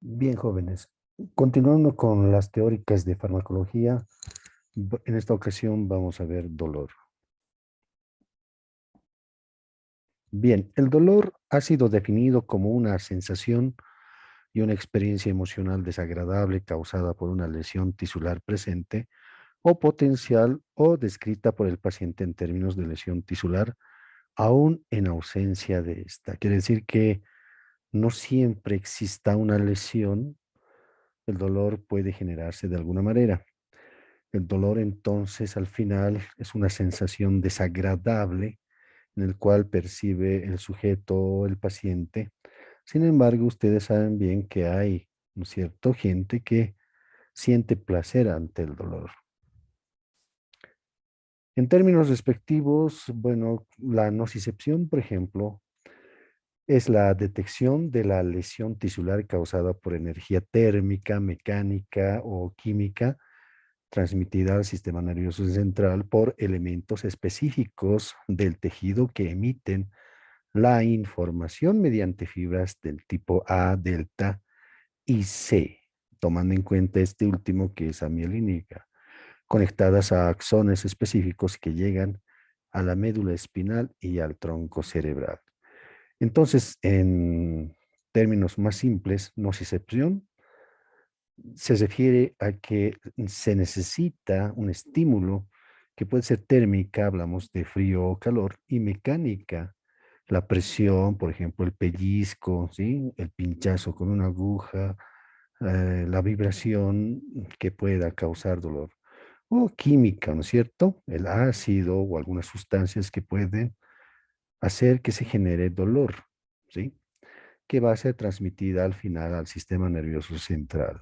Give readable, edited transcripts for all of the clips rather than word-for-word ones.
Bien, jóvenes. Continuando con las teóricas de farmacología, en esta ocasión vamos a ver dolor. Bien, el dolor ha sido definido como una sensación y una experiencia emocional desagradable causada por una lesión tisular presente o potencial o descrita por el paciente en términos de lesión tisular, aún en ausencia de esta. Quiere decir que no siempre exista una lesión, el dolor puede generarse de alguna manera. El dolor entonces al final es una sensación desagradable en el cual percibe el sujeto o el paciente. Sin embargo, ustedes saben bien que hay, ¿no es cierto?, gente que siente placer ante el dolor. En términos respectivos, bueno, la nocicepción, por ejemplo, es la detección de la lesión tisular causada por energía térmica, mecánica o química transmitida al sistema nervioso central por elementos específicos del tejido que emiten la información mediante fibras del tipo A, delta y C, tomando en cuenta este último que es amielínica, conectadas a axones específicos que llegan a la médula espinal y al tronco cerebral. Entonces, en términos más simples, nocicepción se refiere a que se necesita un estímulo que puede ser térmica, hablamos de frío o calor, y mecánica, la presión, por ejemplo, el pellizco, ¿sí? El pinchazo con una aguja, la vibración que pueda causar dolor. O química, ¿no es cierto? El ácido o algunas sustancias que pueden hacer que se genere dolor, ¿sí? Que va a ser transmitida al final al sistema nervioso central.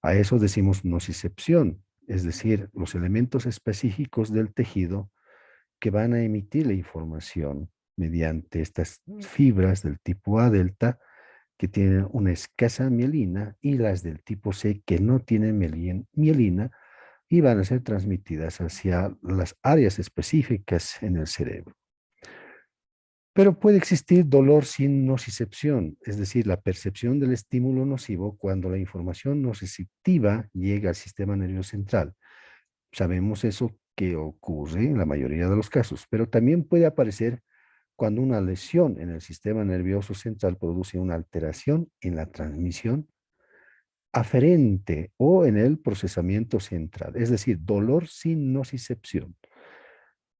A eso decimos nocicepción, es decir, los elementos específicos del tejido que van a emitir la información mediante estas fibras del tipo A delta que tienen una escasa mielina y las del tipo C que no tienen mielina y van a ser transmitidas hacia las áreas específicas en el cerebro. Pero puede existir dolor sin nocicepción, es decir, la percepción del estímulo nocivo cuando la información nociceptiva llega al sistema nervioso central. Sabemos eso que ocurre en la mayoría de los casos, pero también puede aparecer cuando una lesión en el sistema nervioso central produce una alteración en la transmisión aferente o en el procesamiento central, es decir, dolor sin nocicepción.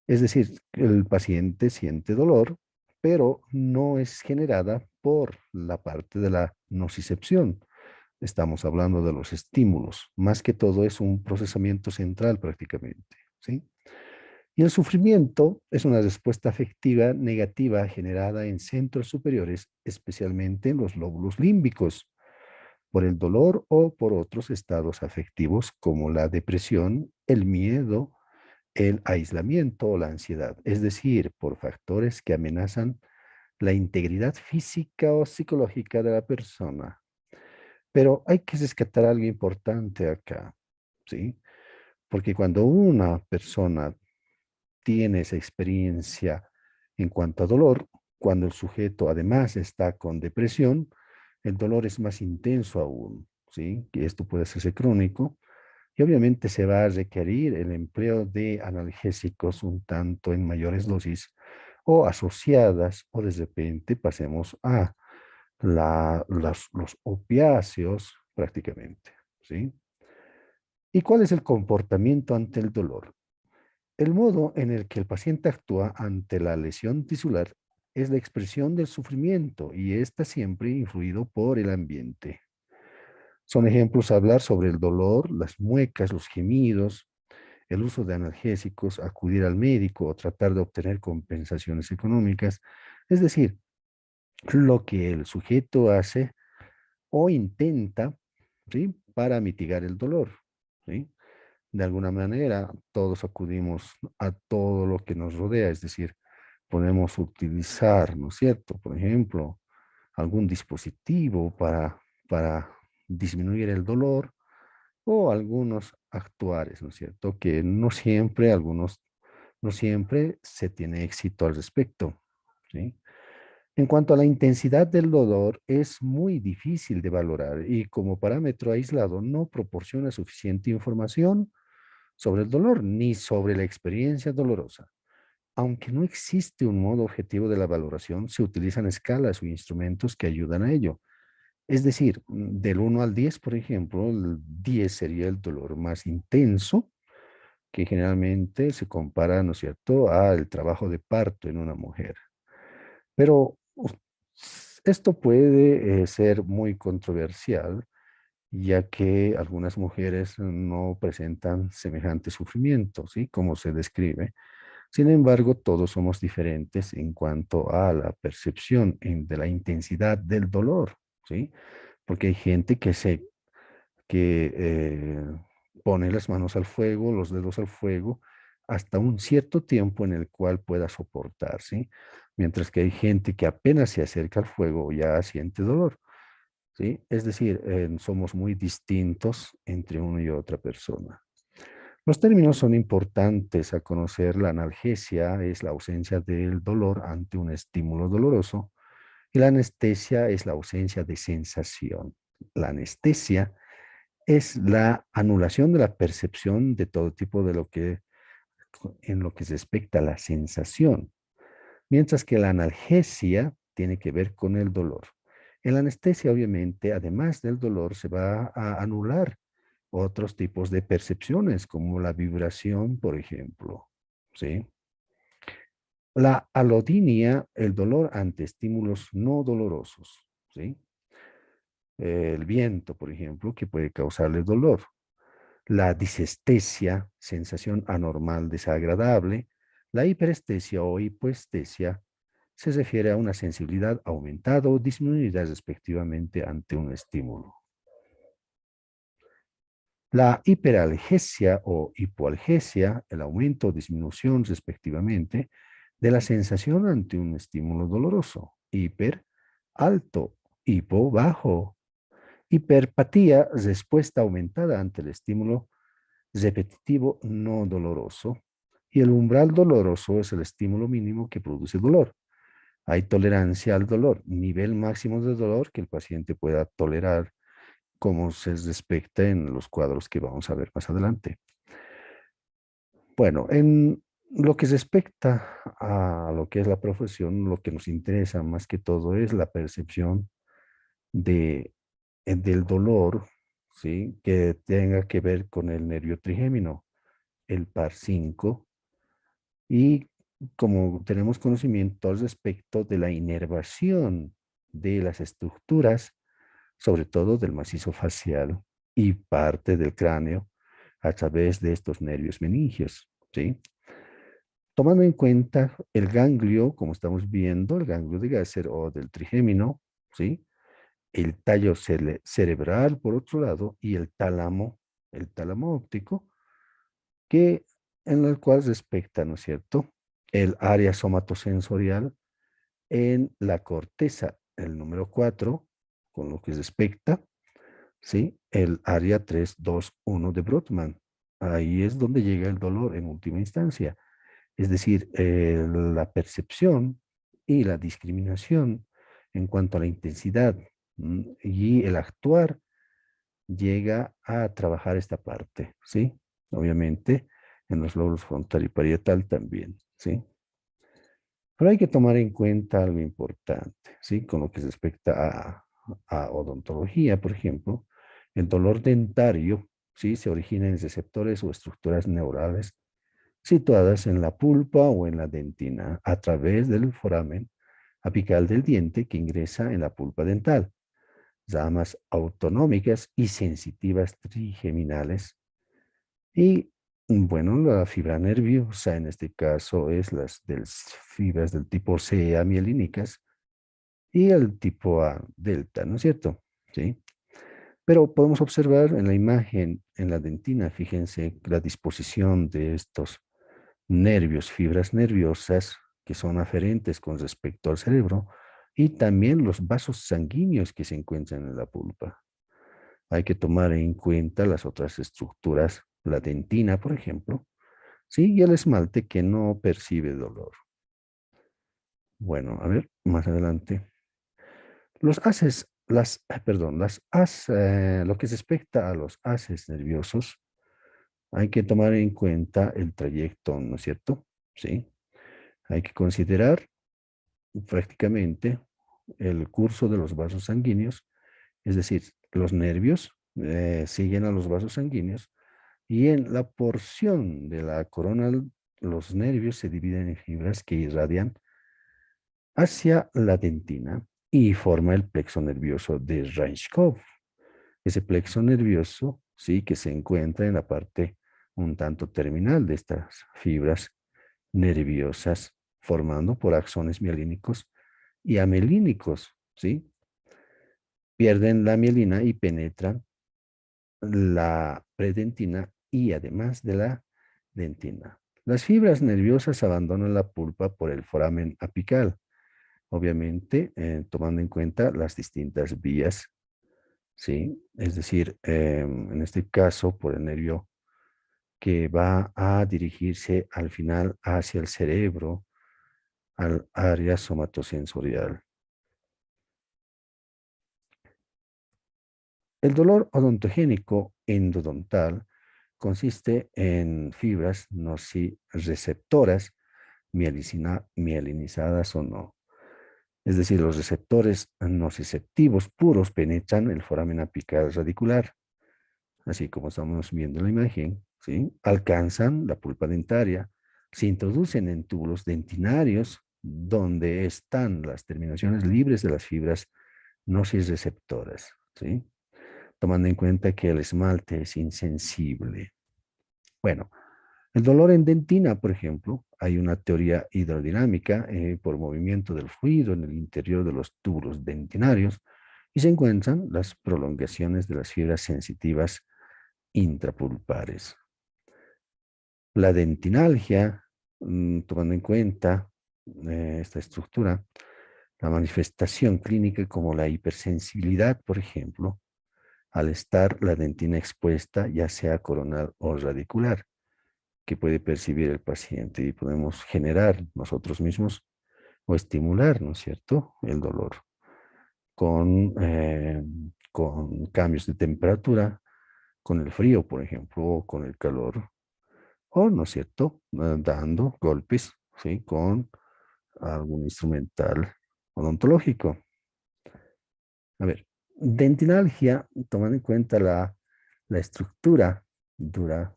Es decir, el paciente siente dolor, pero no es generada por la parte de la nocicepción. Estamos hablando de los estímulos. Más que todo es un procesamiento central prácticamente, ¿sí? Y el sufrimiento es una respuesta afectiva negativa generada en centros superiores, especialmente en los lóbulos límbicos, por el dolor o por otros estados afectivos como la depresión, el miedo, el aislamiento o la ansiedad, es decir, por factores que amenazan la integridad física o psicológica de la persona. Pero hay que rescatar algo importante acá, ¿sí? Porque cuando una persona tiene esa experiencia en cuanto a dolor, cuando el sujeto además está con depresión, el dolor es más intenso aún, ¿sí? Que esto puede hacerse crónico y obviamente se va a requerir el empleo de analgésicos un tanto en mayores dosis o asociadas, o de repente pasemos a los opiáceos prácticamente, ¿sí? ¿Y cuál es el comportamiento ante el dolor? El modo en el que el paciente actúa ante la lesión tisular es la expresión del sufrimiento y está siempre influido por el ambiente. Son ejemplos hablar sobre el dolor, las muecas, los gemidos, el uso de analgésicos, acudir al médico o tratar de obtener compensaciones económicas. Es decir, lo que el sujeto hace o intenta, ¿sí?, para mitigar el dolor, ¿sí? De alguna manera, todos acudimos a todo lo que nos rodea, es decir, podemos utilizar, ¿no es cierto? Por ejemplo, algún dispositivo para disminuir el dolor o algunos actuares, ¿no es cierto? Que no siempre, no siempre se tiene éxito al respecto, ¿sí? En cuanto a la intensidad del dolor, es muy difícil de valorar y como parámetro aislado no proporciona suficiente información sobre el dolor ni sobre la experiencia dolorosa. Aunque no existe un modo objetivo de la valoración, se utilizan escalas o instrumentos que ayudan a ello. Es decir, del 1 al 10, por ejemplo, el 10 sería el dolor más intenso, que generalmente se compara, ¿no es cierto?, al trabajo de parto en una mujer. Pero esto puede ser muy controversial, ya que algunas mujeres no presentan semejante sufrimiento, ¿sí? Como se describe. Sin embargo, todos somos diferentes en cuanto a la percepción de la intensidad del dolor, ¿sí? Porque hay gente que pone las manos al fuego, los dedos al fuego, hasta un cierto tiempo en el cual pueda soportar, ¿sí? Mientras que hay gente que apenas se acerca al fuego ya siente dolor, ¿sí? Es decir, somos muy distintos entre una y otra persona. Los términos son importantes a conocer. La analgesia es la ausencia del dolor ante un estímulo doloroso y la anestesia es la ausencia de sensación. La anestesia es la anulación de la percepción de todo tipo de lo que en lo que se respecta a la sensación, mientras que la analgesia tiene que ver con el dolor. En la anestesia, obviamente, además del dolor, se va a anular otros tipos de percepciones, como la vibración, por ejemplo. ¿Sí? La alodinia, el dolor ante estímulos no dolorosos. ¿Sí? El viento, por ejemplo, que puede causarle dolor. La disestesia, sensación anormal desagradable. La hiperestesia o hipoestesia se refiere a una sensibilidad aumentada o disminuida respectivamente ante un estímulo. La hiperalgesia o hipoalgesia, el aumento o disminución respectivamente de la sensación ante un estímulo doloroso. Hiper, alto, hipo, bajo. Hiperpatía, respuesta aumentada ante el estímulo repetitivo no doloroso. Y el umbral doloroso es el estímulo mínimo que produce dolor. Hay tolerancia al dolor, nivel máximo de dolor que el paciente pueda tolerar, como se respecta en los cuadros que vamos a ver más adelante. Bueno, en lo que respecta a lo que es la profesión, lo que nos interesa más que todo es la percepción de, del dolor, ¿sí? Que tenga que ver con el nervio trigémino, el par 5, y como tenemos conocimiento al respecto de la inervación de las estructuras, sobre todo del macizo facial y parte del cráneo a través de estos nervios meningios, ¿sí? Tomando en cuenta el ganglio, como estamos viendo, el ganglio de Gasser o del trigémino, ¿sí? El tallo cerebral, por otro lado, y el tálamo óptico, que en el cual respecta, ¿no es cierto?, el área somatosensorial en la corteza, el número 4, con lo que respecta, ¿sí?, el área 3, 2, 1 de Brodmann. Ahí es donde llega el dolor en última instancia. Es decir, la percepción y la discriminación en cuanto a la intensidad y el actuar llega a trabajar esta parte, ¿sí? Obviamente, en los lóbulos frontal y parietal también, ¿sí? Pero hay que tomar en cuenta algo importante, ¿sí? Con lo que respecta a odontología, por ejemplo, el dolor dentario, ¿sí? Se origina en receptores o estructuras neurales situadas en la pulpa o en la dentina a través del foramen apical del diente que ingresa en la pulpa dental. Ramas autonómicas y sensitivas trigeminales. Y bueno, la fibra nerviosa en este caso es las fibras del tipo C amielínicas y el tipo A delta, ¿no es cierto? Sí. Pero podemos observar en la imagen, en la dentina, fíjense la disposición de estos nervios, fibras nerviosas que son aferentes con respecto al cerebro y también los vasos sanguíneos que se encuentran en la pulpa. Hay que tomar en cuenta las otras estructuras, la dentina, por ejemplo, ¿sí? Y el esmalte que no percibe dolor. Bueno, a ver, más adelante. Los haces, perdón, lo que se respecta a los haces nerviosos, hay que tomar en cuenta el trayecto, ¿no es cierto? Sí. Hay que considerar prácticamente el curso de los vasos sanguíneos, es decir, los nervios siguen a los vasos sanguíneos y en la porción de la coronal los nervios se dividen en fibras que irradian hacia la dentina y forma el plexo nervioso de Rajkov. Ese plexo nervioso, sí, que se encuentra en la parte un tanto terminal de estas fibras nerviosas, formando por axones mielínicos y amelínicos, ¿sí? Pierden la mielina y penetran la predentina y además de la dentina. Las fibras nerviosas abandonan la pulpa por el foramen apical, obviamente tomando en cuenta las distintas vías, ¿sí? Es decir, en este caso, por el nervio que va a dirigirse al final hacia el cerebro, al área somatosensorial. El dolor odontogénico endodontal consiste en fibras nociceptoras mielinizadas o no. Es decir, los receptores nociceptivos puros penetran el foramen apical radicular, así como estamos viendo en la imagen, ¿sí? Alcanzan la pulpa dentaria, se introducen en túbulos dentinarios donde están las terminaciones libres de las fibras nociceptoras, ¿sí? Tomando en cuenta que el esmalte es insensible. Bueno, el dolor en dentina, por ejemplo, hay una teoría hidrodinámica por movimiento del fluido en el interior de los túbulos dentinarios y se encuentran las prolongaciones de las fibras sensitivas intrapulpares. La dentinalgia, tomando en cuenta esta estructura, la manifestación clínica como la hipersensibilidad, por ejemplo, al estar la dentina expuesta, ya sea coronal o radicular, que puede percibir el paciente y podemos generar nosotros mismos o estimular, ¿no es cierto?, el dolor con cambios de temperatura, con el frío, por ejemplo, o con el calor, o, ¿no es cierto?, dando golpes, ¿sí?, con algún instrumental odontológico. A ver, dentinalgia, tomando en cuenta la estructura dura,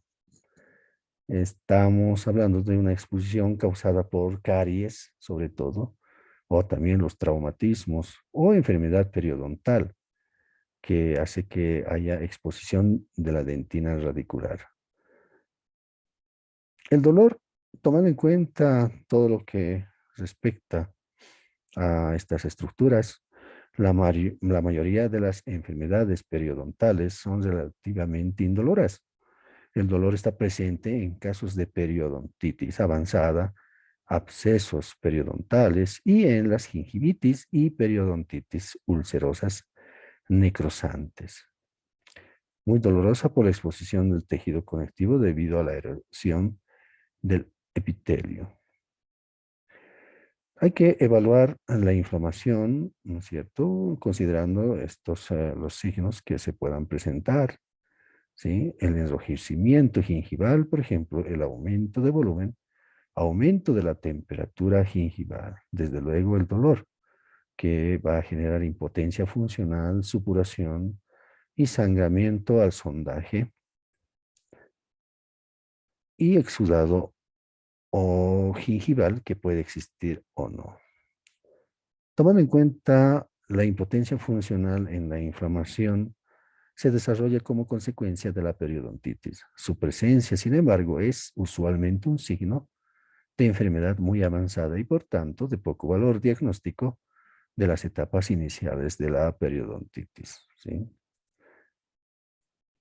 estamos hablando de una exposición causada por caries, sobre todo, o también los traumatismos o enfermedad periodontal, que hace que haya exposición de la dentina radicular. El dolor, tomando en cuenta todo lo que respecta a estas estructuras, la mayoría de las enfermedades periodontales son relativamente indoloras. El dolor está presente en casos de periodontitis avanzada, abscesos periodontales y en las gingivitis y periodontitis ulcerosas necrosantes. Muy dolorosa por la exposición del tejido conectivo debido a la erosión del epitelio. Hay que evaluar la inflamación, ¿no es cierto?, considerando los signos que se puedan presentar, ¿sí? El enrojecimiento gingival, por ejemplo, el aumento de volumen, aumento de la temperatura gingival, desde luego el dolor, que va a generar impotencia funcional, supuración y sangramiento al sondaje y exudado o gingival que puede existir o no. Tomando en cuenta la impotencia funcional en la inflamación, se desarrolla como consecuencia de la periodontitis. Su presencia, sin embargo, es usualmente un signo de enfermedad muy avanzada y, por tanto, de poco valor diagnóstico de las etapas iniciales de la periodontitis, ¿sí?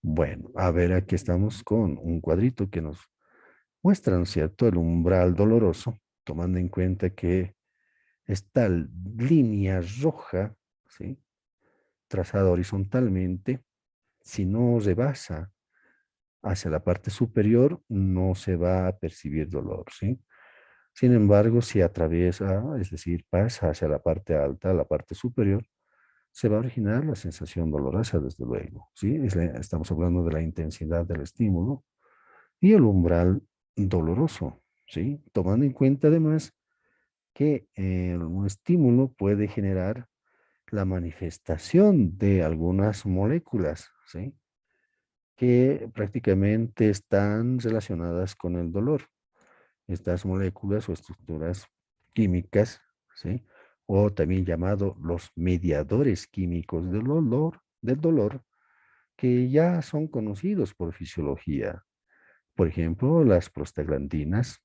Bueno, a ver, aquí estamos con un cuadrito que nos muestra, ¿no es cierto?, el umbral doloroso, tomando en cuenta que esta línea roja, ¿sí?, trazada horizontalmente, si no rebasa hacia la parte superior, no se va a percibir dolor, ¿sí? Sin embargo, si atraviesa, es decir, pasa hacia la parte alta, la parte superior, se va a originar la sensación dolorosa, desde luego, ¿sí? Estamos hablando de la intensidad del estímulo y el umbral doloroso, ¿sí? Tomando en cuenta además que un estímulo puede generar la manifestación de algunas moléculas, ¿sí? Que prácticamente están relacionadas con el dolor. Estas moléculas o estructuras químicas, ¿sí? O también llamado los mediadores químicos del dolor, que ya son conocidos por fisiología. Por ejemplo, las prostaglandinas,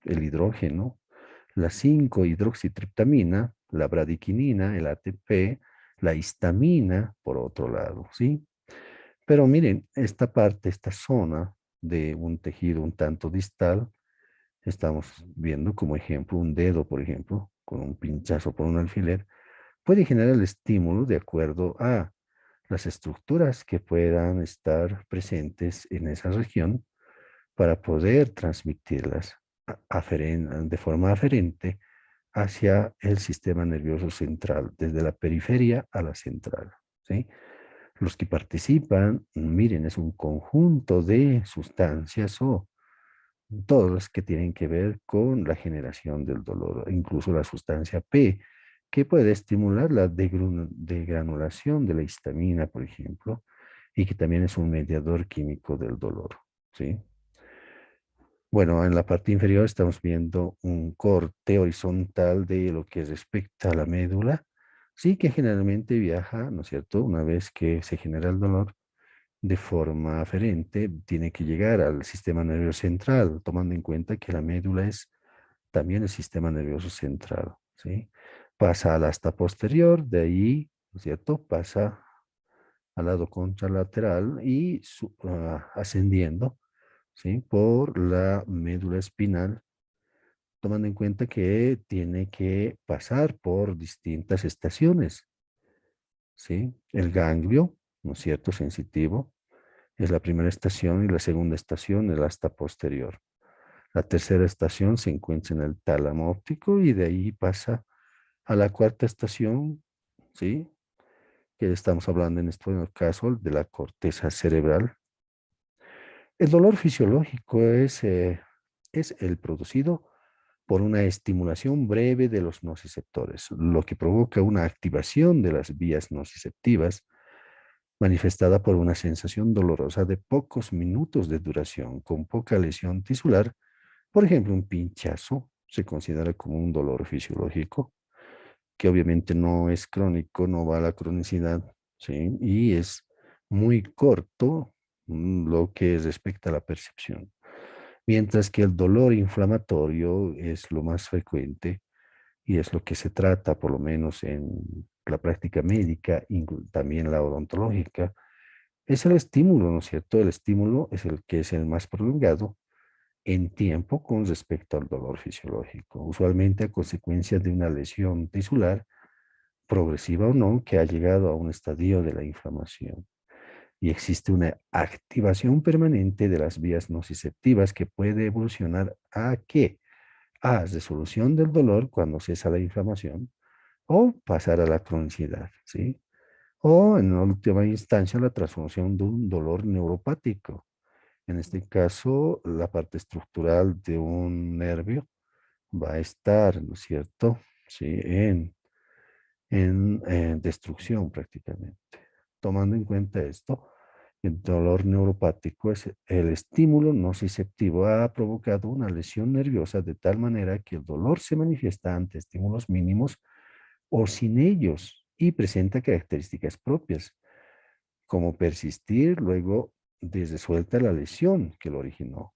el hidrógeno, la 5-hidroxitriptamina, la bradiquinina, el ATP, la histamina, por otro lado, ¿sí? Pero miren, esta parte, esta zona de un tejido un tanto distal, estamos viendo como ejemplo un dedo, por ejemplo, con un pinchazo por un alfiler, puede generar el estímulo de acuerdo a las estructuras que puedan estar presentes en esa región para poder transmitirlas de forma aferente hacia el sistema nervioso central, desde la periferia a la central, ¿sí? Los que participan, miren, es un conjunto de sustancias o todas las que tienen que ver con la generación del dolor, incluso la sustancia P, que puede estimular la degranulación de la histamina, por ejemplo, y que también es un mediador químico del dolor, ¿sí? Bueno, en la parte inferior estamos viendo un corte horizontal de lo que respecta a la médula, sí que generalmente viaja, ¿no es cierto? Una vez que se genera el dolor, de forma aferente, tiene que llegar al sistema nervioso central, tomando en cuenta que la médula es también el sistema nervioso central, ¿sí? Pasa al asta posterior, de ahí, ¿no es cierto? Pasa al lado contralateral y ascendiendo, ¿sí? Por la médula espinal, tomando en cuenta que tiene que pasar por distintas estaciones, ¿sí? El ganglio, ¿no es cierto? Sensitivo, es la primera estación y la segunda estación el asta posterior. La tercera estación se encuentra en el tálamo óptico y de ahí pasa a la cuarta estación, ¿sí? Que estamos hablando en este caso de la corteza cerebral. El dolor fisiológico es el producido por una estimulación breve de los nociceptores, lo que provoca una activación de las vías nociceptivas manifestada por una sensación dolorosa de pocos minutos de duración, con poca lesión tisular. Por ejemplo, un pinchazo se considera como un dolor fisiológico, que obviamente no es crónico, no va a la cronicidad, ¿sí? Y es muy corto lo que respecta a la percepción. Mientras que el dolor inflamatorio es lo más frecuente y es lo que se trata, por lo menos en la práctica médica y también la odontológica, es el estímulo, ¿no es cierto? El estímulo es el que es el más prolongado en tiempo con respecto al dolor fisiológico, usualmente a consecuencia de una lesión tisular, progresiva o no, que ha llegado a un estadio de la inflamación. Y existe una activación permanente de las vías nociceptivas que puede evolucionar a qué? A resolución del dolor cuando cesa la inflamación o pasar a la cronicidad, ¿sí? O en última instancia la transformación de un dolor neuropático. En este caso, la parte estructural de un nervio va a estar, ¿no es cierto? Sí, en destrucción prácticamente. Tomando en cuenta esto, el dolor neuropático es el estímulo nociceptivo ha provocado una lesión nerviosa de tal manera que el dolor se manifiesta ante estímulos mínimos o sin ellos y presenta características propias, como persistir luego de resuelta la lesión que lo originó.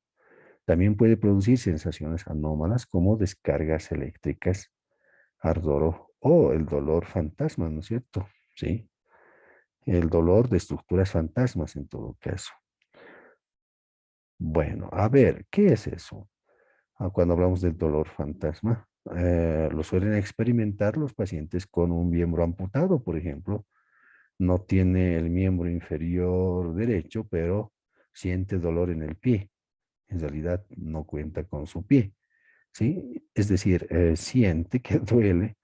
También puede producir sensaciones anómalas como descargas eléctricas, ardor o el dolor fantasma, ¿no es cierto? Sí, el dolor de estructuras fantasmas en todo caso. Bueno, a ver, ¿qué es eso? Cuando hablamos del dolor fantasma, lo suelen experimentar los pacientes con un miembro amputado, por ejemplo. No tiene el miembro inferior derecho, pero siente dolor en el pie. En realidad no cuenta con su pie. ¿sí? Es decir, siente que duele,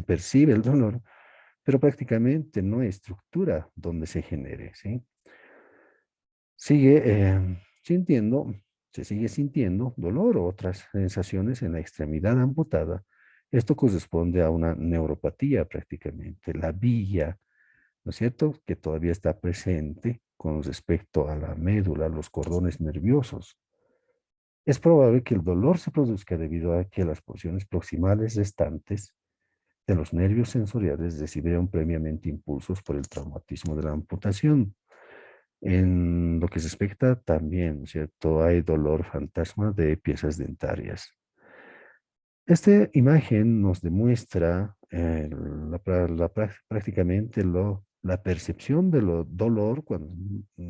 percibe el dolor, pero prácticamente no hay estructura donde se genere, ¿sí? Sigue sintiendo, se sigue sintiendo dolor o otras sensaciones en la extremidad amputada. Esto corresponde a una neuropatía prácticamente, la vía, ¿no es cierto?, que todavía está presente con respecto a la médula, los cordones nerviosos. Es probable que el dolor se produzca debido a que las porciones proximales restantes de los nervios sensoriales recibieron previamente impulsos por el traumatismo de la amputación. En lo que se expecta también, ¿cierto? Hay dolor fantasma de piezas dentarias. Esta imagen nos demuestra prácticamente la percepción de lo dolor cuando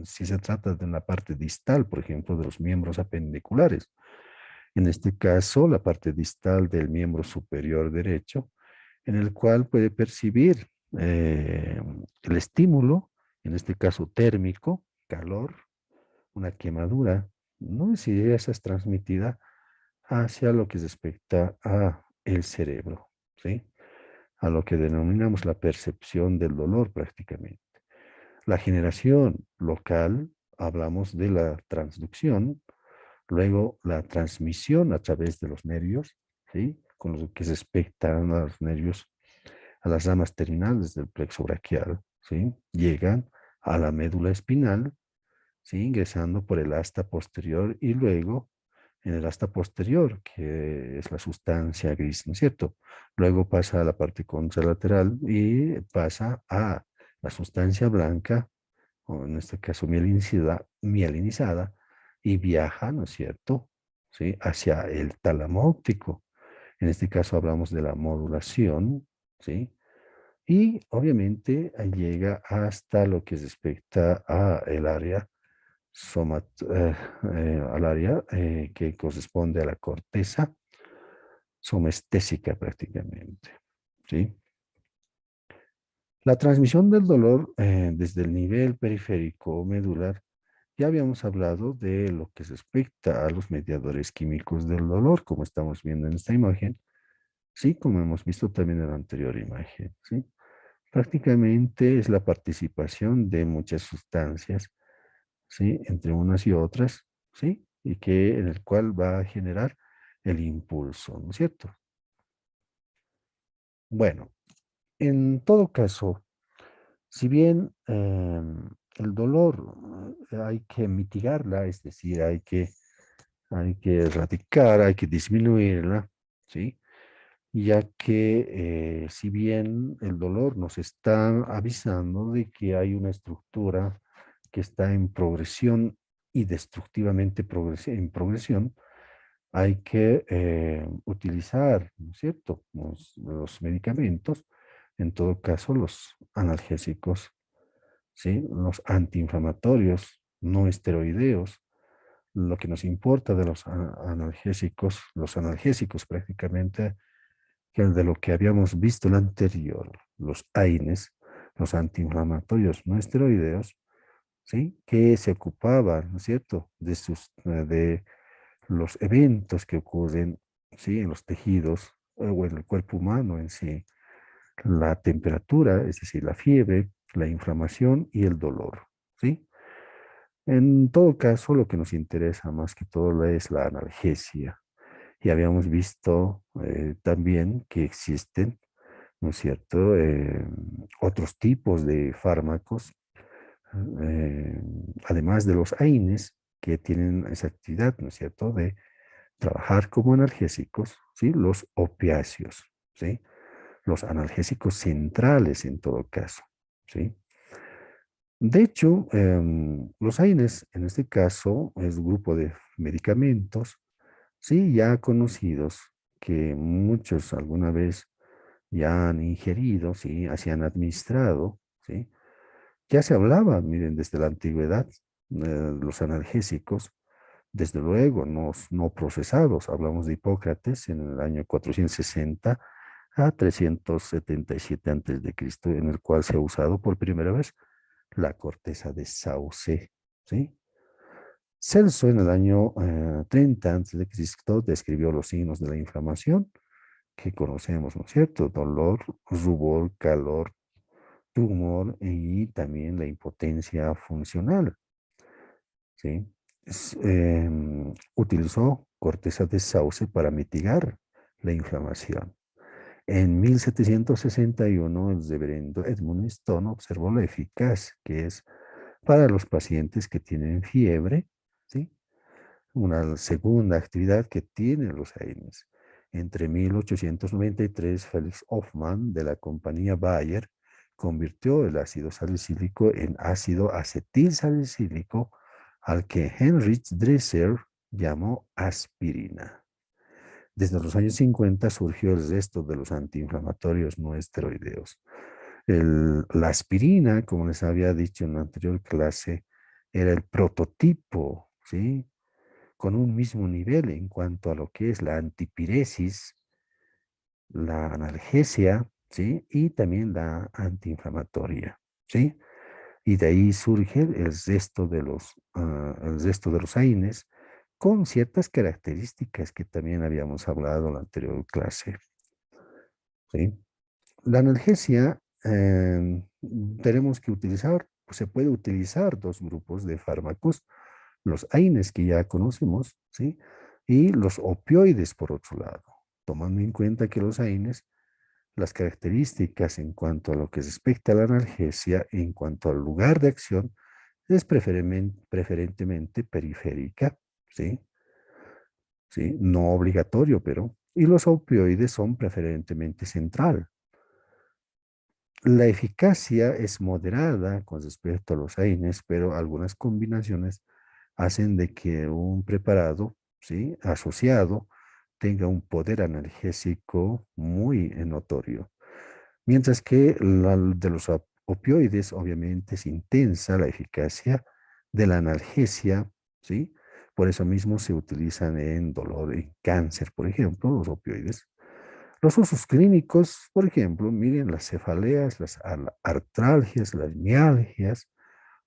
si se trata de una parte distal, por ejemplo, de los miembros apendiculares. En este caso, la parte distal del miembro superior derecho, en el cual puede percibir el estímulo, en este caso térmico, calor, una quemadura, no sé si esa es transmitida hacia lo que respecta a el cerebro, ¿sí? A lo que denominamos la percepción del dolor prácticamente. La generación local, hablamos de la transducción, luego la transmisión a través de los nervios, ¿sí? Con lo que respecta a los nervios, a las ramas terminales del plexo braquial, ¿sí? Llegan a la médula espinal, ¿sí? Ingresando por el asta posterior y luego en el asta posterior, que es la sustancia gris, ¿no es cierto? Luego pasa a la parte contralateral y pasa a la sustancia blanca, o en este caso mielinizada, y viaja, ¿no es cierto? ¿Sí? Hacia el tálamo óptico. En este caso hablamos de la modulación, ¿sí? Y obviamente llega hasta lo que respecta a el área al área que corresponde a la corteza somestésica prácticamente, ¿sí? La transmisión del dolor desde el nivel periférico o medular, ya habíamos hablado de lo que respecta a los mediadores químicos del dolor, como estamos viendo en esta imagen, sí, como hemos visto también en la anterior imagen, ¿sí? Prácticamente es la participación de muchas sustancias, ¿sí? Entre unas y otras, ¿sí? Y que en el cual va a generar el impulso, ¿no es cierto? Bueno, en todo caso, si bien el dolor hay que mitigarla, es decir, hay que erradicar, hay que disminuirla, ¿sí? Ya que si bien el dolor nos está avisando de que hay una estructura que está en progresión y destructivamente en progresión, hay que utilizar, ¿no es cierto?, los medicamentos, en todo caso los analgésicos, ¿sí? Los antiinflamatorios, no esteroideos. Lo que nos importa de los analgésicos prácticamente, que de lo que habíamos visto en el anterior, los AINES, los antiinflamatorios no esteroideos, ¿sí? Que se ocupaban, ¿no es cierto?, de los eventos que ocurren, ¿sí?, en los tejidos o en el cuerpo humano en sí, la temperatura, es decir, la fiebre, la inflamación y el dolor, ¿sí? En todo caso, lo que nos interesa más que todo es la analgesia. Y habíamos visto también que existen, ¿no es cierto?, otros tipos de fármacos, eh, además de los AINES, que tienen esa actividad, ¿no es cierto?, de trabajar como analgésicos, ¿sí? Los opiáceos, ¿sí? Los analgésicos centrales en todo caso, ¿sí? De hecho, los AINES, en este caso, es un grupo de medicamentos, sí, ya conocidos, que muchos alguna vez ya han ingerido, sí, así han administrado, sí. Ya se hablaba, miren, desde la antigüedad, los analgésicos, desde luego, no procesados. Hablamos de Hipócrates en el año 460 a 377 antes de Cristo, en el cual se ha usado por primera vez la corteza de sauce, ¿sí? Celso en el año 30 a.C. describió los signos de la inflamación que conocemos, ¿no es cierto? Dolor, rubor, calor, tumor y también la impotencia funcional, ¿sí? Utilizó corteza de sauce para mitigar la inflamación. En 1761, el reverendo Edmund Stone observó la eficacia que es para los pacientes que tienen fiebre, ¿sí? Una segunda actividad que tienen los AINES. Entre 1893, Felix Hoffmann de la compañía Bayer convirtió el ácido salicílico en ácido acetilsalicílico, al que Heinrich Dresser llamó aspirina. Desde los años 50 surgió el resto de los antiinflamatorios no esteroideos. La aspirina, como les había dicho en la anterior clase, era el prototipo, ¿sí? Con un mismo nivel en cuanto a lo que es la antipiresis, la analgesia, ¿sí? Y también la antiinflamatoria, ¿sí? Y de ahí surge el resto de los AINES con ciertas características que también habíamos hablado en la anterior clase, ¿sí? La analgesia tenemos que utilizar, pues se puede utilizar dos grupos de fármacos, los AINES que ya conocemos, ¿sí? Y los opioides por otro lado, tomando en cuenta que los AINES, las características en cuanto a lo que respecta a la analgesia, en cuanto al lugar de acción, es preferentemente periférica, ¿sí? ¿Sí? No obligatorio, pero. Y los opioides son preferentemente central. La eficacia es moderada con respecto a los AINES, pero algunas combinaciones hacen de que un preparado, ¿sí? Asociado tenga un poder analgésico muy notorio. Mientras que la de los opioides, obviamente, es intensa la eficacia de la analgesia, ¿sí? Por eso mismo se utilizan en dolor, en cáncer, por ejemplo, los opioides. Los usos clínicos, por ejemplo, miren las cefaleas, las artralgias, las mialgias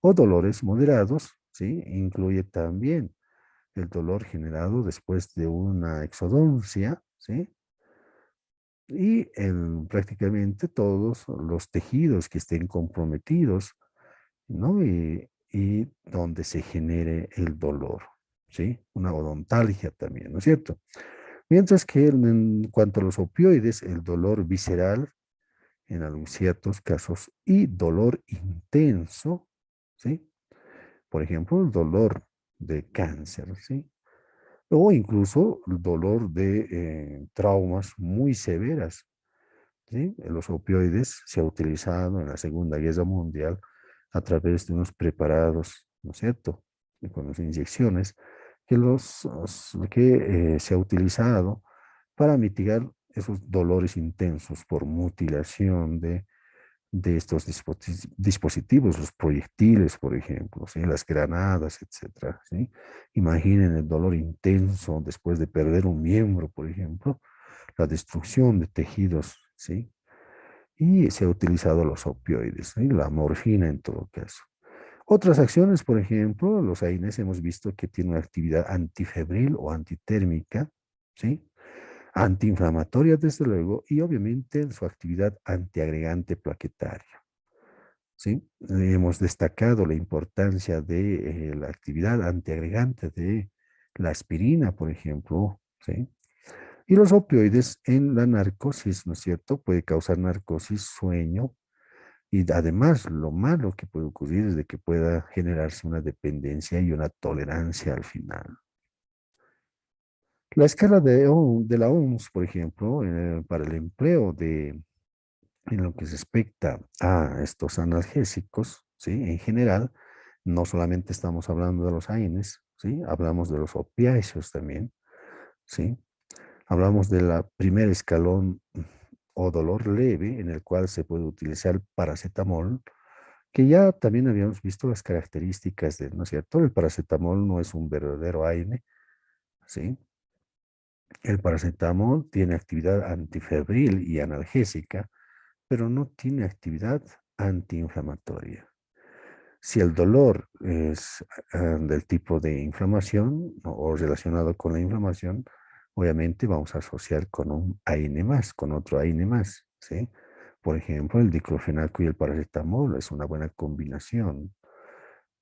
o dolores moderados, ¿sí? Incluye también el dolor generado después de una exodoncia, ¿sí? Y prácticamente todos los tejidos que estén comprometidos, ¿no? Y donde se genere el dolor, ¿sí? Una odontalgia también, ¿no es cierto? Mientras que en cuanto a los opioides, el dolor visceral en ciertos casos y dolor intenso, ¿sí? Por ejemplo, el dolor de cáncer, ¿sí? O incluso el dolor de traumas muy severas, ¿sí? Los opioides se ha utilizado en la Segunda Guerra Mundial a través de unos preparados, ¿no es cierto? Y con las inyecciones que se ha utilizado para mitigar esos dolores intensos por mutilación de estos dispositivos, los proyectiles, por ejemplo, ¿sí? Las granadas, etcétera, ¿sí? Imaginen el dolor intenso después de perder un miembro, por ejemplo, la destrucción de tejidos, ¿sí? Y se ha utilizado los opioides, ¿sí? La morfina en todo caso. Otras acciones, por ejemplo, los AINES hemos visto que tienen una actividad antifebril o antitérmica, ¿sí? Antiinflamatoria, desde luego, y obviamente su actividad antiagregante plaquetaria, ¿sí? Hemos destacado la importancia de la actividad antiagregante de la aspirina, por ejemplo, ¿sí? Y los opioides en la narcosis, ¿no es cierto? Puede causar narcosis, sueño, y además lo malo que puede ocurrir es de que pueda generarse una dependencia y una tolerancia al final. La escala de la OMS, por ejemplo, para el empleo en lo que respecta a estos analgésicos, ¿sí? En general, no solamente estamos hablando de los AINES, ¿sí? Hablamos de los opiáceos también, ¿sí? Hablamos de la primer escalón o dolor leve en el cual se puede utilizar paracetamol, que ya también habíamos visto las características de, ¿no es cierto? El paracetamol no es un verdadero AINE, ¿sí? El paracetamol tiene actividad antifebril y analgésica, pero no tiene actividad antiinflamatoria. Si el dolor es del tipo de inflamación o relacionado con la inflamación, obviamente vamos a asociar con un AINE más, con otro AINE más, ¿sí? Por ejemplo, el diclofenaco y el paracetamol es una buena combinación.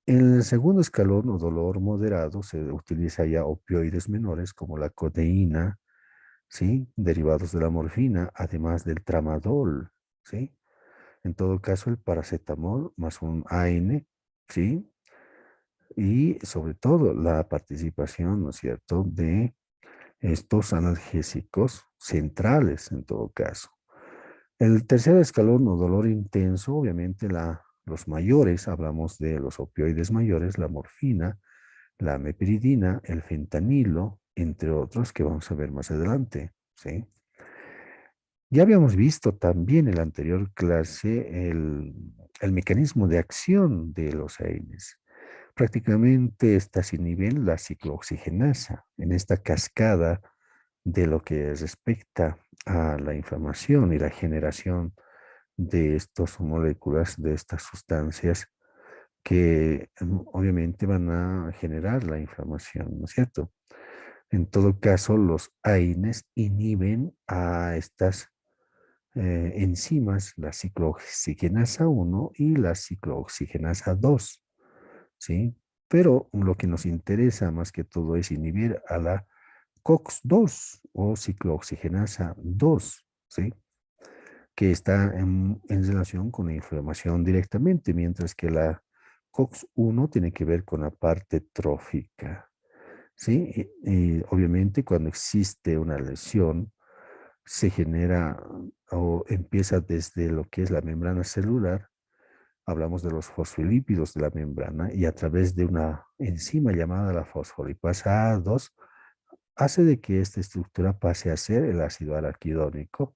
En el segundo escalón o dolor moderado se utiliza ya opioides menores como la codeína, ¿sí? Derivados de la morfina, además del tramadol, ¿sí? En todo caso, el paracetamol más un AN, ¿sí? Y sobre todo la participación, ¿no es cierto?, de estos analgésicos centrales en todo caso. El tercer escalón o dolor intenso, obviamente los mayores, hablamos de los opioides mayores, la morfina, la meperidina, el fentanilo, entre otros que vamos a ver más adelante, ¿sí? Ya habíamos visto también en la anterior clase el mecanismo de acción de los AINES. Prácticamente estas inhiben la ciclooxigenasa en esta cascada de lo que respecta a la inflamación y la generación de estas moléculas, de estas sustancias que obviamente van a generar la inflamación, ¿no es cierto? En todo caso, los AINES inhiben a estas enzimas, la ciclooxigenasa 1 y la ciclooxigenasa 2, ¿sí? Pero lo que nos interesa más que todo es inhibir a la COX-2 o ciclooxigenasa 2, ¿sí? Que está en relación con la inflamación directamente, mientras que la COX-1 tiene que ver con la parte trófica, ¿sí? Y obviamente cuando existe una lesión, se genera o empieza desde lo que es la membrana celular, hablamos de los fosfolípidos de la membrana, y a través de una enzima llamada la fosfolipasa A2, hace de que esta estructura pase a ser el ácido araquidónico,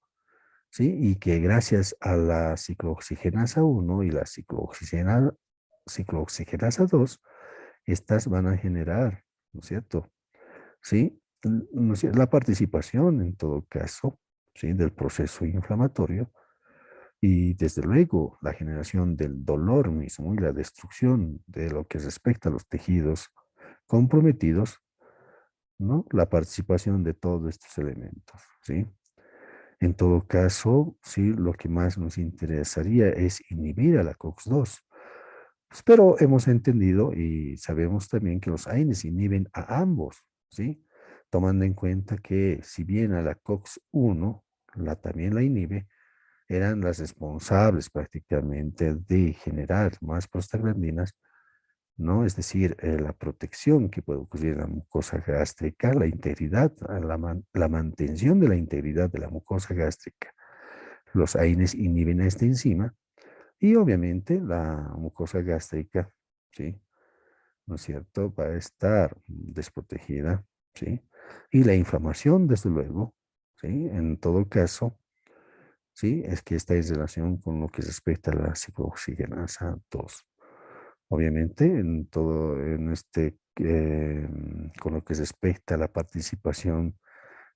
¿sí? Y que gracias a la ciclooxigenasa 1 y la ciclooxigenasa 2, estas van a generar, ¿no es cierto? ¿Sí? ¿No es cierto? La participación, en todo caso, ¿sí? Del proceso inflamatorio y desde luego la generación del dolor mismo y la destrucción de lo que respecta a los tejidos comprometidos, ¿no? La participación de todos estos elementos, ¿sí? En todo caso, sí, lo que más nos interesaría es inhibir a la COX-2. Pues, pero hemos entendido y sabemos también que los AINES inhiben a ambos, ¿sí? Tomando en cuenta que si bien a la COX-1 también la inhibe, eran las responsables prácticamente de generar más prostaglandinas, ¿no? Es decir, la protección que puede ocurrir en la mucosa gástrica, la integridad, la mantención de la integridad de la mucosa gástrica. Los AINES inhiben a esta enzima y obviamente la mucosa gástrica, ¿sí? ¿No es cierto? Va a estar desprotegida, ¿sí? Y la inflamación, desde luego, ¿sí? En todo caso, ¿sí? Es que está en relación con lo que respecta a la ciclooxigenasa 2. Obviamente, en todo, con lo que respecta a la participación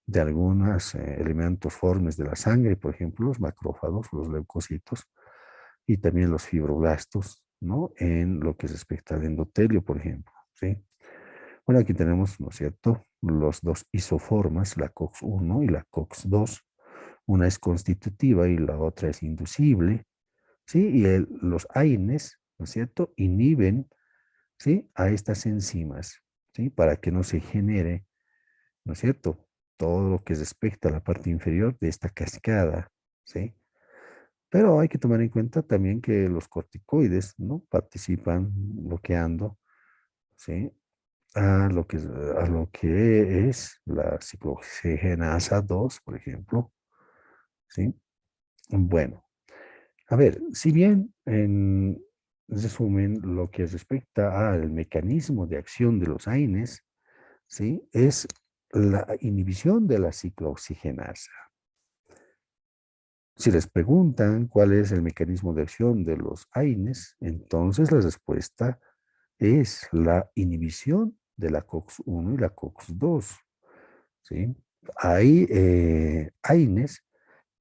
de algunos elementos formes de la sangre, por ejemplo, los macrófagos, los leucocitos y también los fibroblastos, ¿no? En lo que respecta al endotelio, por ejemplo, ¿sí? Bueno, aquí tenemos, ¿no es cierto?, los dos isoformas, la COX-1 y la COX-2. Una es constitutiva y la otra es inducible, ¿sí? Y los AINES, ¿no es cierto?, inhiben, ¿sí?, a estas enzimas, ¿sí? Para que no se genere, ¿no es cierto?, todo lo que respecta a la parte inferior de esta cascada, ¿sí? Pero hay que tomar en cuenta también que los corticoides, ¿no?, participan bloqueando, ¿sí?, a lo que es la ciclooxigenasa 2, por ejemplo, ¿sí? Bueno, a ver, si bien en resumen lo que respecta al mecanismo de acción de los AINES, ¿sí? Es la inhibición de la ciclooxigenasa. Si les preguntan cuál es el mecanismo de acción de los AINES, entonces la respuesta es la inhibición de la COX-1 y la COX-2, ¿sí? Hay AINES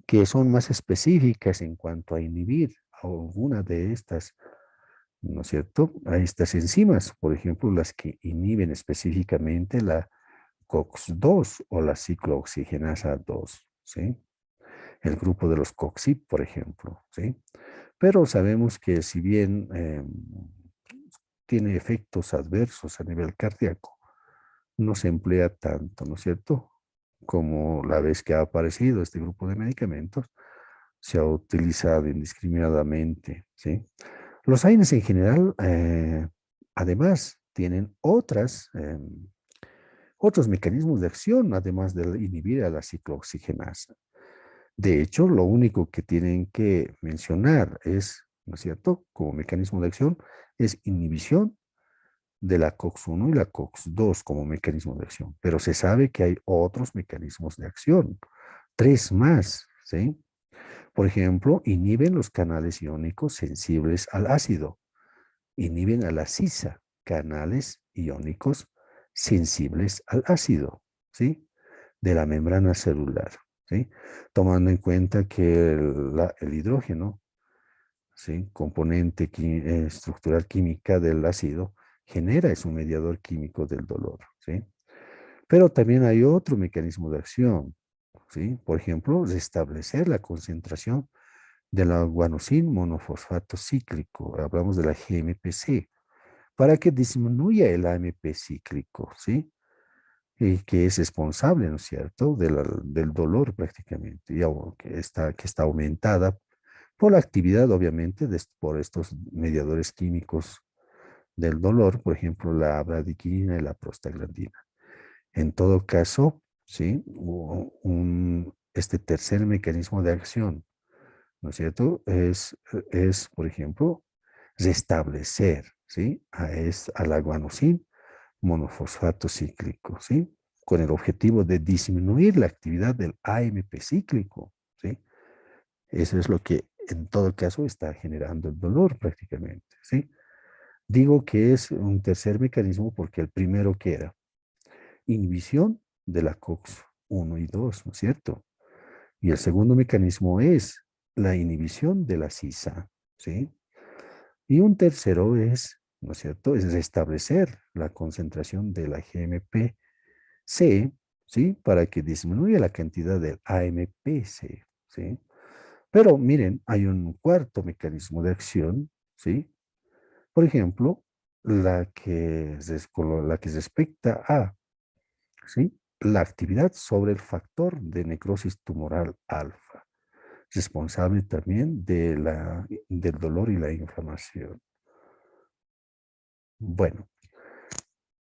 que son más específicas en cuanto a inhibir alguna de estas ¿no es cierto? A estas enzimas, por ejemplo, las que inhiben específicamente la COX-2 o la ciclooxigenasa 2, ¿sí? El grupo de los COXIP, por ejemplo, ¿sí? Pero sabemos que si bien tiene efectos adversos a nivel cardíaco, no se emplea tanto, ¿no es cierto? Como la vez que ha aparecido este grupo de medicamentos, se ha utilizado indiscriminadamente, ¿sí? Los AINES en general, además, tienen otros mecanismos de acción, además de inhibir a la ciclooxigenasa. De hecho, lo único que tienen que mencionar es, ¿no es cierto?, como mecanismo de acción, es inhibición de la COX-1 y la COX-2 como mecanismo de acción. Pero se sabe que hay otros mecanismos de acción, tres más, ¿sí? Por ejemplo, inhiben los canales iónicos sensibles al ácido, inhiben a la sisa, canales iónicos sensibles al ácido, ¿sí? De la membrana celular, ¿sí? Tomando en cuenta que el hidrógeno, ¿sí? Componente estructural química del ácido, genera, es un mediador químico del dolor, ¿sí? Pero también hay otro mecanismo de acción, ¿sí? Por ejemplo, restablecer la concentración de la guanosina monofosfato cíclico, hablamos de la GMPC, para que disminuya el AMP cíclico, ¿sí? Y que es responsable, ¿no es cierto?, del dolor prácticamente, que está aumentada por la actividad, obviamente, por estos mediadores químicos del dolor, por ejemplo, la bradiquina y la prostaglandina. En todo caso, ¿sí? Este tercer mecanismo de acción, ¿no es cierto? Por ejemplo, restablecer, ¿sí? A la guanosina monofosfato cíclico, ¿sí? Con el objetivo de disminuir la actividad del AMP cíclico, ¿sí? Eso es lo que en todo caso está generando el dolor prácticamente, ¿sí? Digo que es un tercer mecanismo porque el primero que era inhibición de la COX-1 y 2, ¿no es cierto? Y el segundo mecanismo es la inhibición de la CISA, ¿sí? Y un tercero es, ¿no es cierto?, es restablecer la concentración de la GMP-C, ¿sí? Para que disminuya la cantidad del AMP-C, ¿sí? Pero miren, hay un cuarto mecanismo de acción, ¿sí? Por ejemplo, la que respecta a, ¿sí? La actividad sobre el factor de necrosis tumoral alfa, responsable también del dolor y la inflamación. Bueno,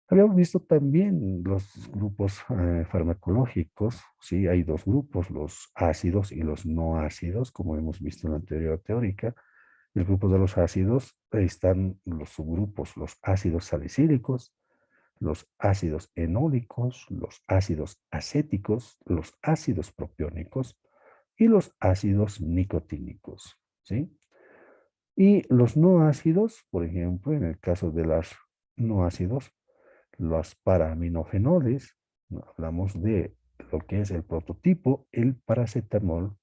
habíamos visto también los grupos farmacológicos, ¿sí? Hay dos grupos, los ácidos y los no ácidos, como hemos visto en la teoría teórica. El grupo de los ácidos, están los subgrupos, los ácidos salicílicos, los ácidos enólicos, los ácidos acéticos, los ácidos propiónicos y los ácidos nicotínicos, ¿sí? Y los no ácidos, por ejemplo, en el caso de los no ácidos, los paraminofenoles, ¿no? Hablamos de lo que es el prototipo, el paracetamol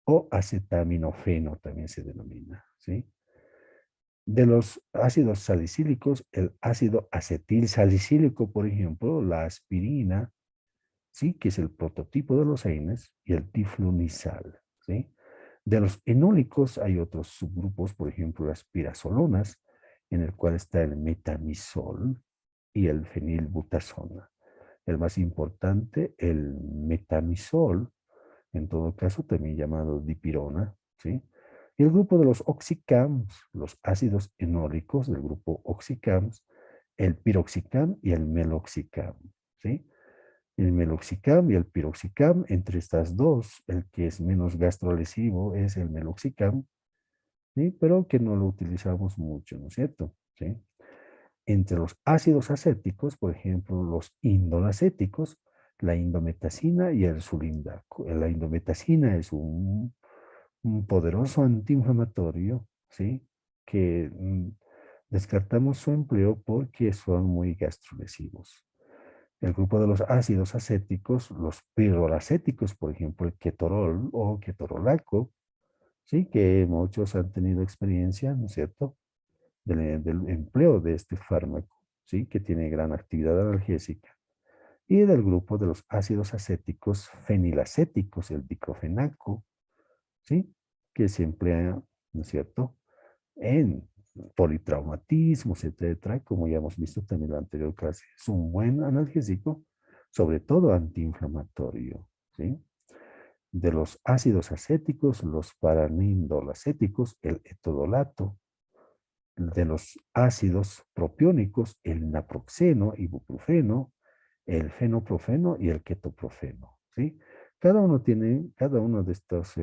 o acetaminofeno también se denomina, ¿sí? De los ácidos salicílicos, el ácido acetil salicílico, por ejemplo, la aspirina, ¿sí? Que es el prototipo de los AINES, y el diflunisal, ¿sí? De los enólicos hay otros subgrupos, por ejemplo, las pirazolonas, en el cual está el metamisol y el fenilbutazona. El más importante, el metamisol, en todo caso también llamado dipirona, ¿sí? Y el grupo de los oxicams, los ácidos enólicos del grupo oxicams, el piroxicam y el meloxicam, ¿sí? El meloxicam y el piroxicam, entre estas dos, el que es menos gastrolesivo es el meloxicam, ¿sí? Pero que no lo utilizamos mucho, ¿no es cierto? ¿Sí? Entre los ácidos acéticos, por ejemplo, los indolacéticos, la indometacina y el sulindaco. La indometacina es un poderoso antiinflamatorio, ¿sí? Que descartamos su empleo porque son muy gastrolesivos. El grupo de los ácidos acéticos, los pirrolacéticos, por ejemplo, el ketorol o ketorolaco, ¿sí? Que muchos han tenido experiencia, ¿no es cierto? del empleo de este fármaco, ¿sí? Que tiene gran actividad analgésica. Y del grupo de los ácidos acéticos fenilacéticos, el diclofenaco, ¿sí? Que se emplea, ¿no es cierto?, en politraumatismos, etcétera, como ya hemos visto también en la anterior clase. Es un buen analgésico, sobre todo antiinflamatorio, ¿sí? De los ácidos acéticos, los paranindolacéticos, el etodolato, de los ácidos propiónicos, el naproxeno, ibuprofeno, el fenoprofeno y el ketoprofeno, ¿sí? Cada uno de estos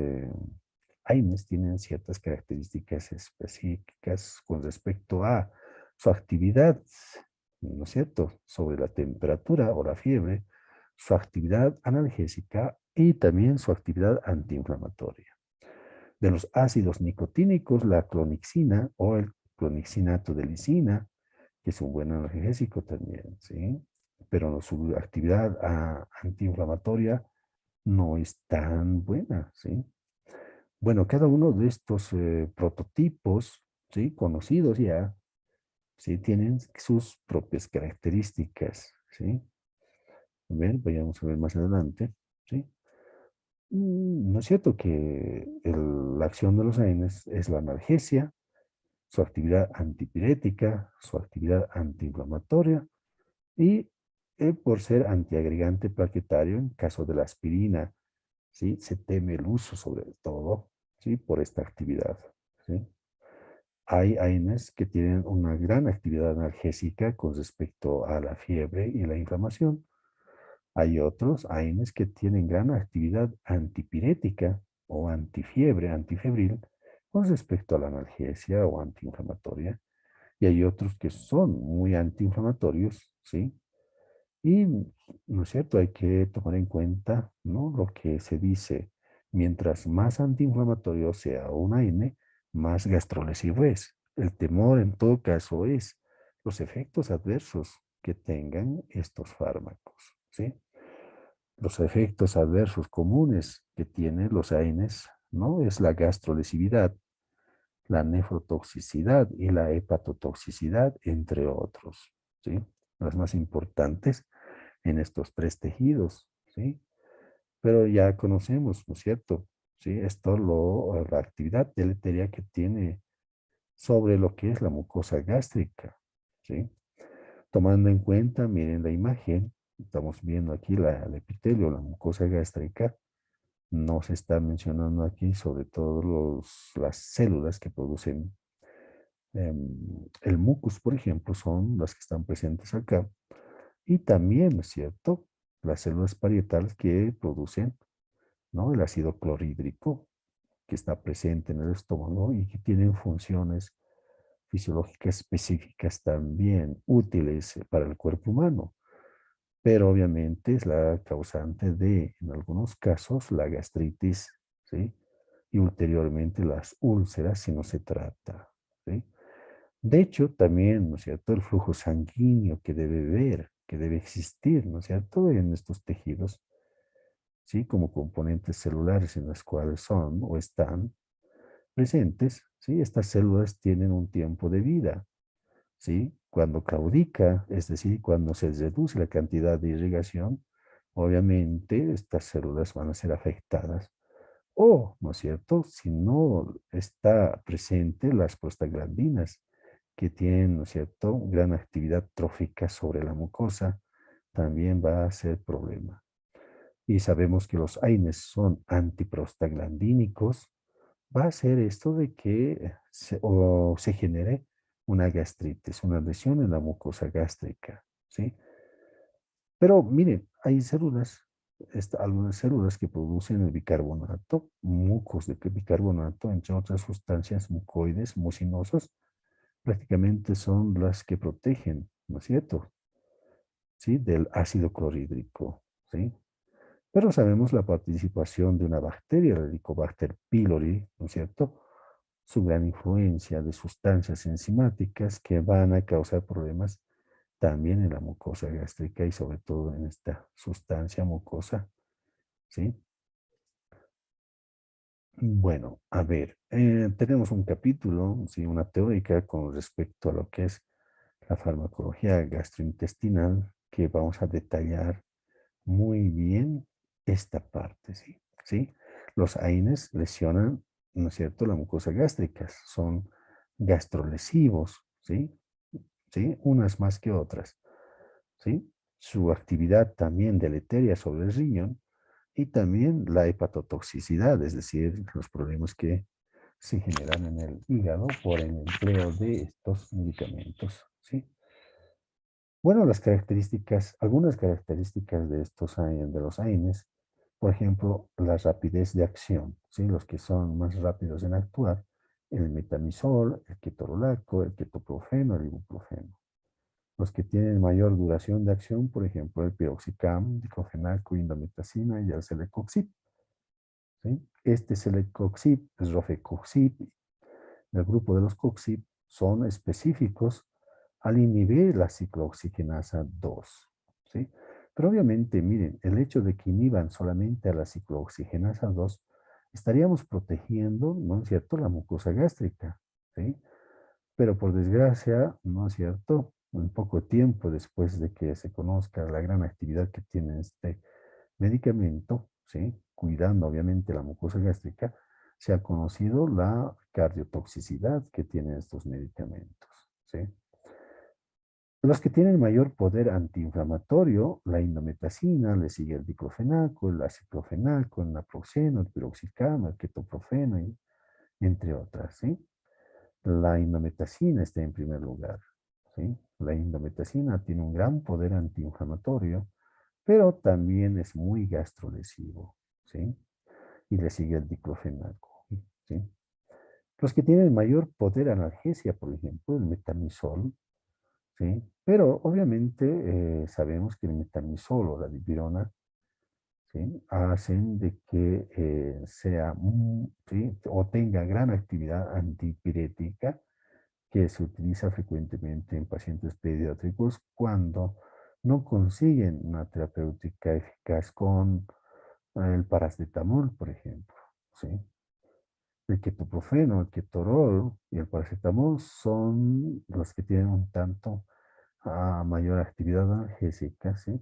AINES tienen ciertas características específicas con respecto a su actividad, ¿no es cierto?, sobre la temperatura o la fiebre, su actividad analgésica y también su actividad antiinflamatoria. De los ácidos nicotínicos, la clonixina o el clonixinato de lisina, que es un buen analgésico también, ¿sí? Pero su actividad antiinflamatoria no es tan buena, ¿sí? Bueno, cada uno de estos prototipos, ¿sí?, conocidos ya, ¿sí?, tienen sus propias características, ¿sí? A ver, vayamos a ver más adelante, ¿sí? No es cierto que la acción de los AINES es la analgesia, su actividad antipirética, su actividad antiinflamatoria y por ser antiagregante plaquetario en caso de la aspirina, ¿sí? Se teme el uso sobre todo, ¿sí?, por esta actividad, ¿sí? Hay AINES que tienen una gran actividad analgésica con respecto a la fiebre y la inflamación. Hay otros AINES que tienen gran actividad antipirética o antifiebre, antifebril, con respecto a la analgesia o antiinflamatoria. Y hay otros que son muy antiinflamatorios, ¿sí? Y, ¿no es cierto?, hay que tomar en cuenta, ¿no?, lo que se dice, mientras más antiinflamatorio sea un AINE, más gastrolesivo es. El temor en todo caso es los efectos adversos que tengan estos fármacos, ¿sí? Los efectos adversos comunes que tienen los AINES, ¿no?, es la gastrolesividad, la nefrotoxicidad y la hepatotoxicidad, entre otros, ¿sí? Las más importantes en estos tres tejidos, ¿sí? Pero ya conocemos, ¿no es cierto? ¿Sí? La actividad deleteria que tiene sobre lo que es la mucosa gástrica, ¿sí? Tomando en cuenta, miren la imagen, estamos viendo aquí el epitelio, la mucosa gástrica, no se está mencionando aquí sobre todo las células que producen el mucus, por ejemplo, son las que están presentes acá. Y también, ¿no es cierto?, las células parietales que producen, ¿no?, el ácido clorhídrico que está presente en el estómago y que tienen funciones fisiológicas específicas también útiles para el cuerpo humano. Pero obviamente es la causante de, en algunos casos, la gastritis, ¿sí? Y ulteriormente las úlceras si no se trata, ¿sí? De hecho, también, ¿no es cierto?, el flujo sanguíneo que debe haber, que debe existir, ¿no es cierto?, en estos tejidos, ¿sí?, como componentes celulares en las cuales son o están presentes, ¿sí? Estas células tienen un tiempo de vida, ¿sí? Cuando claudica, es decir, cuando se reduce la cantidad de irrigación, obviamente estas células van a ser afectadas. O, ¿no es cierto?, si no está presente las prostaglandinas, que tienen, ¿no es cierto?, gran actividad trófica sobre la mucosa, también va a ser problema. Y sabemos que los AINES son antiprostaglandínicos, va a ser esto de que se genere una gastritis, una lesión en la mucosa gástrica, ¿sí? Pero miren, hay células, algunas células que producen el bicarbonato, mucos de bicarbonato, entre otras sustancias mucoides, mucinosos, prácticamente son las que protegen, ¿no es cierto?, ¿sí?, del ácido clorhídrico, ¿sí? Pero sabemos la participación de una bacteria, el Helicobacter pylori, ¿no es cierto?, su gran influencia de sustancias enzimáticas que van a causar problemas también en la mucosa gástrica y sobre todo en esta sustancia mucosa, ¿sí? Bueno, a ver, tenemos un capítulo, sí, una teórica con respecto a lo que es la farmacología gastrointestinal, que vamos a detallar muy bien esta parte, ¿sí? ¿Sí? Los AINES lesionan, ¿no es cierto?, la mucosa gástrica, son gastrolesivos, ¿sí? ¿Sí? Unas más que otras, ¿sí? Su actividad también deleteria sobre el riñón y también la hepatotoxicidad, es decir, los problemas que se generan en el hígado por el empleo de estos medicamentos, ¿sí? Bueno, las características, algunas características de estos de los AINES, por ejemplo, la rapidez de acción, ¿sí? Los que son más rápidos en actuar, el metamizol, el ketorolaco, el ketoprofeno, el ibuprofeno. Los que tienen mayor duración de acción, por ejemplo, el piroxicam, diclofenaco, indometacina y el celecoxib, ¿sí? Este celecoxib es rofecoxib, del grupo de los coxib, son específicos al inhibir la ciclooxigenasa 2, ¿sí? Pero obviamente, miren, el hecho de que inhiban solamente a la ciclooxigenasa 2, estaríamos protegiendo, ¿no es cierto?, la mucosa gástrica, ¿sí? Pero por desgracia, ¿no es cierto?, en poco tiempo después de que se conozca la gran actividad que tiene este medicamento, ¿sí?, cuidando obviamente la mucosa gástrica, se ha conocido la cardiotoxicidad que tienen estos medicamentos, ¿sí? Los que tienen mayor poder antiinflamatorio, la indometacina, le sigue el diclofenaco, el aciclofenaco, el naproxeno, el piroxicam, el ketoprofeno, entre otras, ¿sí? La indometacina está en primer lugar, ¿sí? La indometacina tiene un gran poder antiinflamatorio, pero también es muy gastrolesivo, ¿sí? Y le sigue el diclofenaco, ¿sí? Los que tienen mayor poder analgesia, por ejemplo, el metamizol, ¿sí? Pero obviamente sabemos que el metamizol o la dipirona, ¿sí?, hacen de que sea, ¿sí?, o tenga gran actividad antipirética, que se utiliza frecuentemente en pacientes pediátricos cuando no consiguen una terapéutica eficaz con el paracetamol, por ejemplo, ¿sí? El ketoprofeno, el ketorol y el paracetamol son los que tienen un tanto mayor actividad analgésica, ¿sí?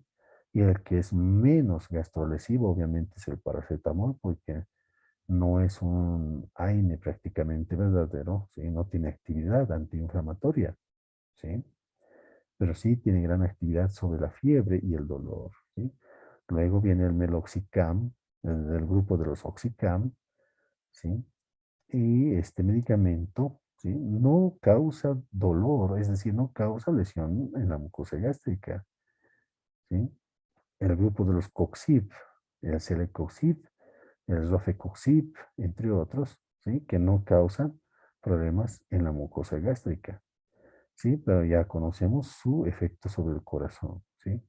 Y el que es menos gastrolesivo, obviamente, es el paracetamol, porque no es un AINE prácticamente verdadero, ¿sí? No tiene actividad antiinflamatoria, ¿sí? Pero sí tiene gran actividad sobre la fiebre y el dolor, ¿sí? Luego viene el meloxicam, del grupo de los oxicam, ¿sí? Y este medicamento, ¿sí?, no causa dolor, es decir, no causa lesión en la mucosa gástrica, ¿sí? El grupo de los coxib, el celecoxib, el rofecoxib, entre otros, ¿sí?, que no causan problemas en la mucosa gástrica, ¿sí? Pero ya conocemos su efecto sobre el corazón, ¿sí?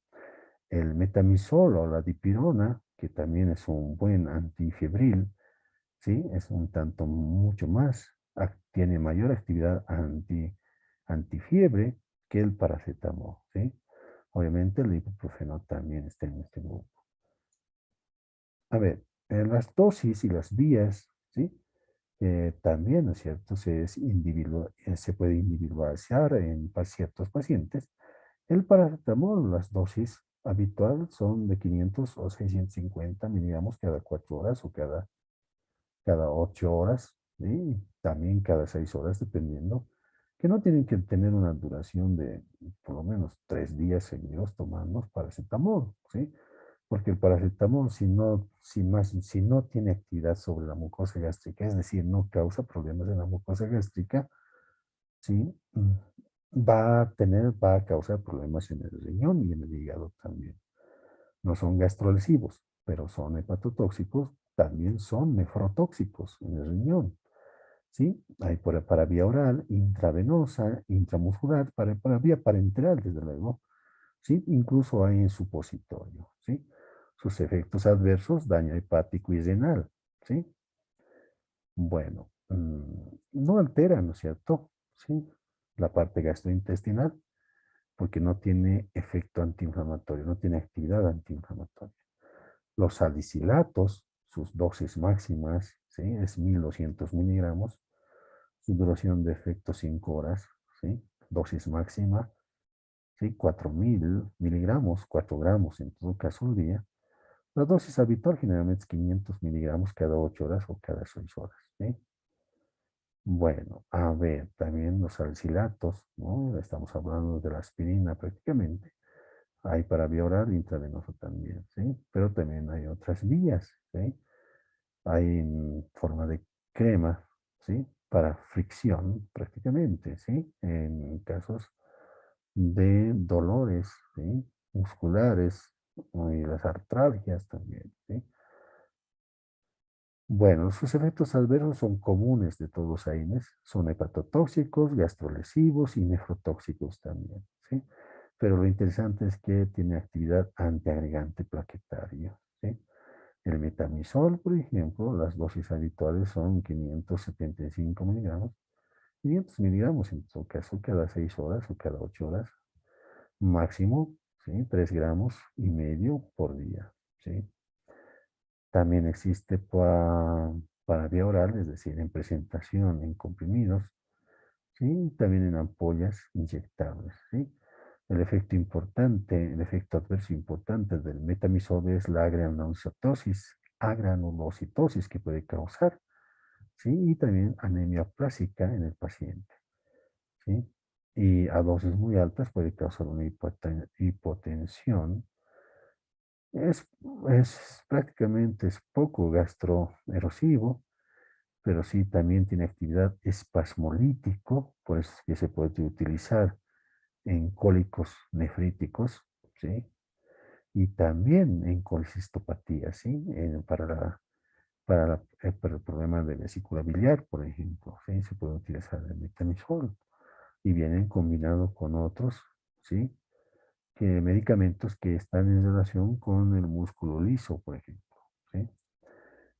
El metamizol o la dipirona, que también es un buen antifebril, ¿sí? Es un tanto mucho más, tiene mayor actividad antifiebre que el paracetamol, ¿sí? Obviamente el ibuprofeno también está en este grupo. A ver, las dosis y las vías, ¿sí? También, ¿no es cierto? Se puede individualizar en ciertos pacientes. El paracetamol, las dosis habitual son de 500 o 650 miligramos cada 4 horas o cada 8 horas, ¿sí? También cada 6 horas, dependiendo, que no tienen que tener una duración de por lo menos 3 días seguidos tomando paracetamol, ¿sí? Porque el paracetamol, si no tiene actividad sobre la mucosa gástrica, es decir, no causa problemas en la mucosa gástrica, ¿sí? Va a causar problemas en el riñón y en el hígado también. No son gastrolesivos, pero son hepatotóxicos, también son nefrotóxicos en el riñón, ¿sí? Hay para vía oral, intravenosa, intramuscular, para vía parenteral, desde luego, ¿sí? Incluso hay en supositorio, ¿sí? Sus efectos adversos, daño hepático y renal, ¿sí? Bueno, no altera, ¿no es cierto? ¿Sí? La parte gastrointestinal, porque no tiene efecto antiinflamatorio, no tiene actividad antiinflamatoria. Los salicilatos, sus dosis máximas, ¿sí? Es 1200 miligramos, su duración de efecto 5 horas, ¿sí? Dosis máxima, ¿sí? 4000 miligramos, 4 gramos en todo caso al día. La dosis habitual generalmente es 500 miligramos cada 8 horas o cada 6 horas, ¿sí? Bueno, a ver, también los salicilatos, ¿no? Estamos hablando de la aspirina prácticamente. Hay para vía oral, intravenoso también, ¿sí? Pero también hay otras vías, ¿sí? Hay en forma de crema, ¿sí? Para fricción prácticamente, ¿sí? En casos de dolores, ¿sí? Musculares y las artralgias también, ¿sí? Bueno, sus efectos adversos son comunes de todos los AINES, son hepatotóxicos, gastrolesivos y nefrotóxicos también, ¿sí? Pero lo interesante es que tiene actividad antiagregante plaquetario, ¿sí? El metamisol, por ejemplo, las dosis habituales son 575 miligramos, 500 miligramos en todo caso cada 6 horas o cada 8 horas, máximo, ¿sí? 3 gramos y medio por día, ¿sí? También existe para vía oral, es decir, en presentación en comprimidos, ¿sí? También en ampollas inyectables, ¿sí? El efecto adverso importante del metamisol es la agranulocitosis que puede causar, ¿sí? Y también anemia plástica en el paciente, ¿sí? Y a dosis muy altas puede causar una hipotensión. Es, es poco gastroerosivo, pero sí también tiene actividad espasmolítico, por eso es que se puede utilizar en cólicos nefríticos, ¿sí? Y también en colecistopatía, ¿sí? Para el problema de vesícula biliar, por ejemplo, ¿sí? Se puede utilizar el metamisol y vienen combinados con otros, ¿sí? Medicamentos que están en relación con el músculo liso, por ejemplo, ¿sí?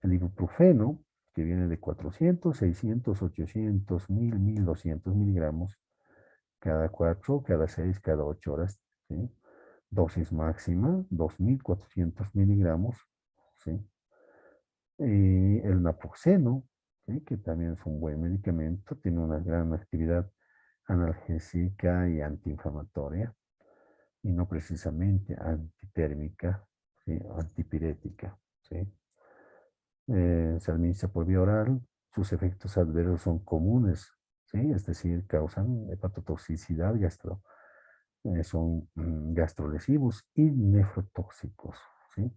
El ibuprofeno, que viene de 400, 600, 800, 1000, 1200 miligramos cada 4, cada 6, cada 8 horas, ¿sí? Dosis máxima, 2400 miligramos, ¿sí? Y el naproxeno, ¿sí? Que también es un buen medicamento, tiene una gran actividad analgésica y antiinflamatoria, y no precisamente antitérmica, ¿sí? Antipirética, ¿sí? Se administra por vía oral, sus efectos adversos son comunes, ¿sí? Es decir, causan hepatotoxicidad, son gastrolesivos y nefrotóxicos, ¿sí?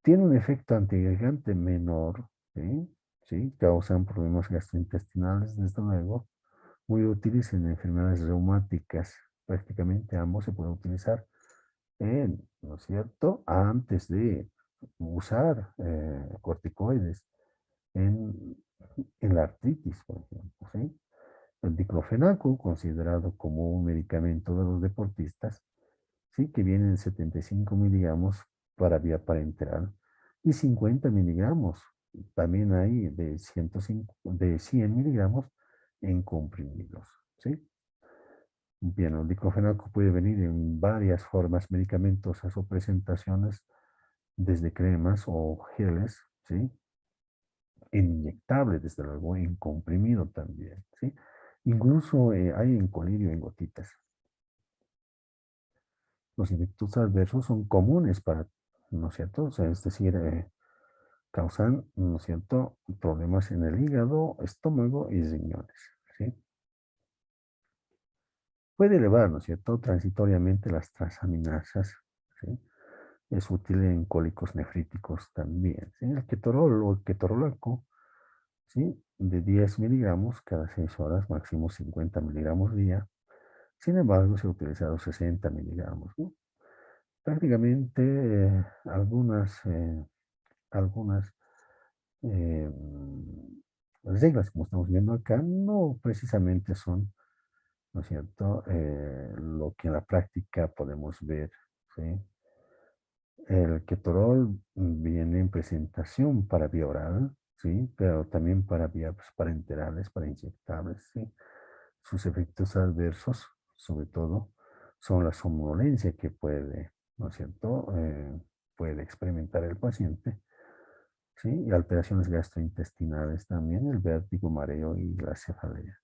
Tiene un efecto antiagregante menor, ¿sí? ¿Sí? Causan problemas gastrointestinales, desde luego, muy útiles en enfermedades reumáticas. Prácticamente ambos se pueden utilizar ¿no es cierto?, antes de usar corticoides en, en la artritis, por ejemplo, ¿sí? El diclofenaco, considerado como un medicamento de los deportistas, ¿sí? Que viene en 75 miligramos para vía parenteral y 50 miligramos, también hay de, 105, de 100 miligramos en comprimidos, ¿sí? Bien, el diclofenaco puede venir en varias formas medicamentosas o presentaciones, desde cremas o geles, ¿sí? En inyectable, desde luego, en comprimido también, ¿sí? Incluso hay en colirio en gotitas. Los efectos adversos son comunes para, ¿no es cierto? O sea, es decir, causan, ¿no es cierto?, problemas en el hígado, estómago y riñones, ¿sí? Puede elevar, ¿no es cierto?, transitoriamente las transaminasas, ¿sí? Es útil en cólicos nefríticos también, ¿sí? El ketorol o el ketorolaco, ¿sí? De 10 miligramos cada 6 horas, máximo 50 miligramos día. Sin embargo, se ha utilizado 60 miligramos, ¿no? Prácticamente algunas eh, reglas, como estamos viendo acá, no precisamente son, ¿no es cierto?, lo que en la práctica podemos ver, ¿sí? El ketorol viene en presentación para vía oral, ¿sí? Pero también para vías parenterales, para inyectables, ¿sí? Sus efectos adversos, sobre todo, son la somnolencia que puede, ¿no es cierto?, puede experimentar el paciente, ¿sí? Y alteraciones gastrointestinales también, el vértigo, mareo y la cefalea.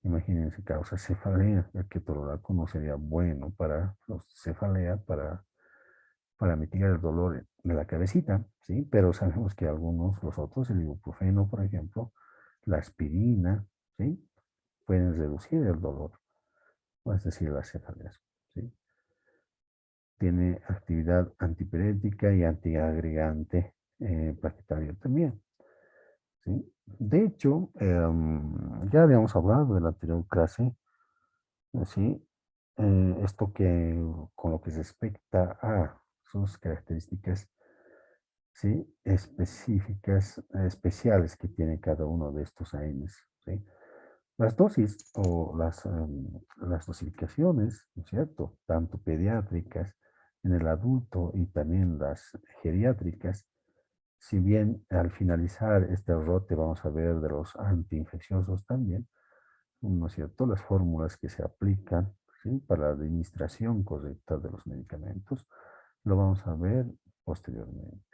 Imagínense, causa cefalea. El ketorolaco no sería bueno para los cefalea, para mitigar el dolor de la cabecita, ¿sí? Pero sabemos que algunos, los otros, el ibuprofeno, por ejemplo, la aspirina, ¿sí? Pueden reducir el dolor, o es decir, las cefaleas, ¿sí? Tiene actividad antipirética y antiagregante plaquetario también, ¿sí? De hecho, ya habíamos hablado de la anterior clase, ¿sí? Esto que con lo que se respecta a sus características, ¿sí? Específicas, especiales que tiene cada uno de estos AINES, ¿sí? Las dosis o las dosificaciones, ¿no es cierto? Tanto pediátricas en el adulto y también las geriátricas, si bien al finalizar este rote vamos a ver de los antiinfecciosos también, ¿no es cierto? Las fórmulas que se aplican, ¿sí? Para la administración correcta de los medicamentos, lo vamos a ver posteriormente.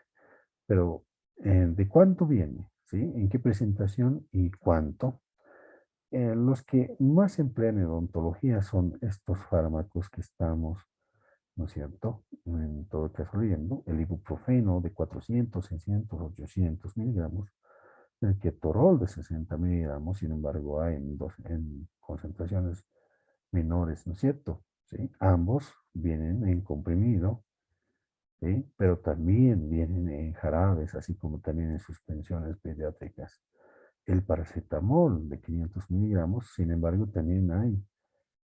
Pero, ¿de cuánto viene? ¿Sí? ¿En qué presentación y cuánto? Los que más se emplean en odontología son estos fármacos que estamos, ¿no es cierto? En todo caso leyendo, el ibuprofeno de 400, 600, 800 miligramos, el ketorol de 60 miligramos, sin embargo, hay en concentraciones menores, ¿no es cierto? ¿Sí? Ambos vienen en comprimido, ¿sí? Pero también vienen en jarabes, así como también en suspensiones pediátricas. El paracetamol de 500 miligramos, sin embargo, también hay,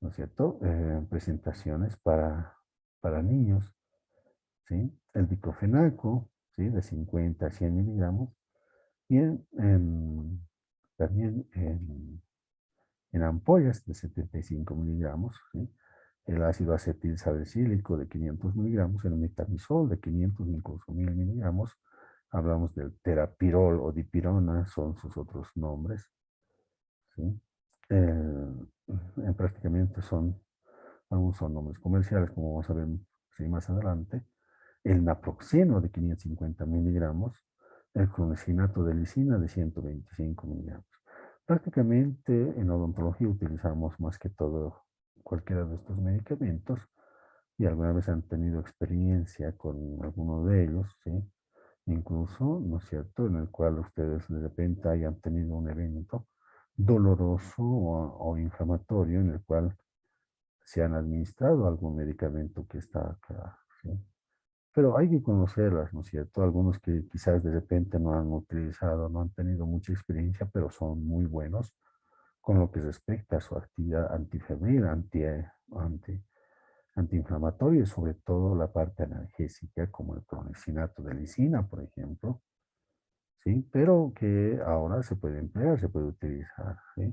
¿no es cierto?, presentaciones para niños, ¿sí? El diclofenaco, ¿sí? De 50 a 100 miligramos, y también en ampollas de 75 miligramos, ¿sí? El ácido acetil salicílico de 500 miligramos, el metamisol de 500, incluso 1000 miligramos, hablamos del terapirol o dipirona, son sus otros nombres, ¿sí? Prácticamente algunos son nombres comerciales, como vamos a ver, sí, más adelante. El naproxeno de 550 miligramos, el clonecinato de lisina de 125 miligramos. Prácticamente en odontología utilizamos más que todo cualquiera de estos medicamentos y alguna vez han tenido experiencia con alguno de ellos, ¿sí? Incluso, ¿no es cierto?, en el cual ustedes de repente hayan tenido un evento doloroso o inflamatorio en el cual se han administrado algún medicamento que está acá, ¿sí? Pero hay que conocerlas, ¿no es cierto? Algunos que quizás de repente no han utilizado, no han tenido mucha experiencia, pero son muy buenos con lo que respecta a su actividad antifebril, antiinflamatoria y sobre todo la parte analgésica, como el clonecinato de lisina, por ejemplo, ¿sí? Pero que ahora se puede emplear, se puede utilizar, ¿sí?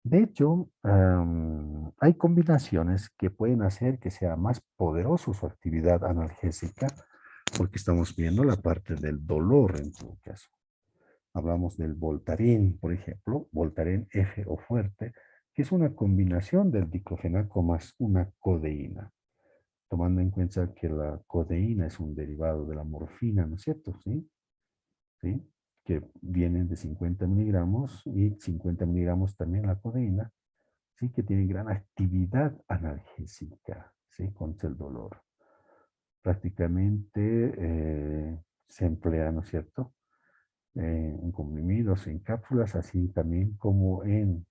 De hecho, hay combinaciones que pueden hacer que sea más poderoso su actividad analgésica, porque estamos viendo la parte del dolor en todo caso. Hablamos del Voltaren, por ejemplo, Voltaren F o fuerte, que es una combinación del diclofenaco más una codeína, tomando en cuenta que la codeína es un derivado de la morfina, ¿no es cierto? ¿Sí? ¿Sí? Que vienen de 50 miligramos y 50 miligramos también la codeína, ¿sí? Que tiene gran actividad analgésica, ¿sí? Contra el dolor. Prácticamente se emplea, ¿no es cierto? En comprimidos, en cápsulas, así también como en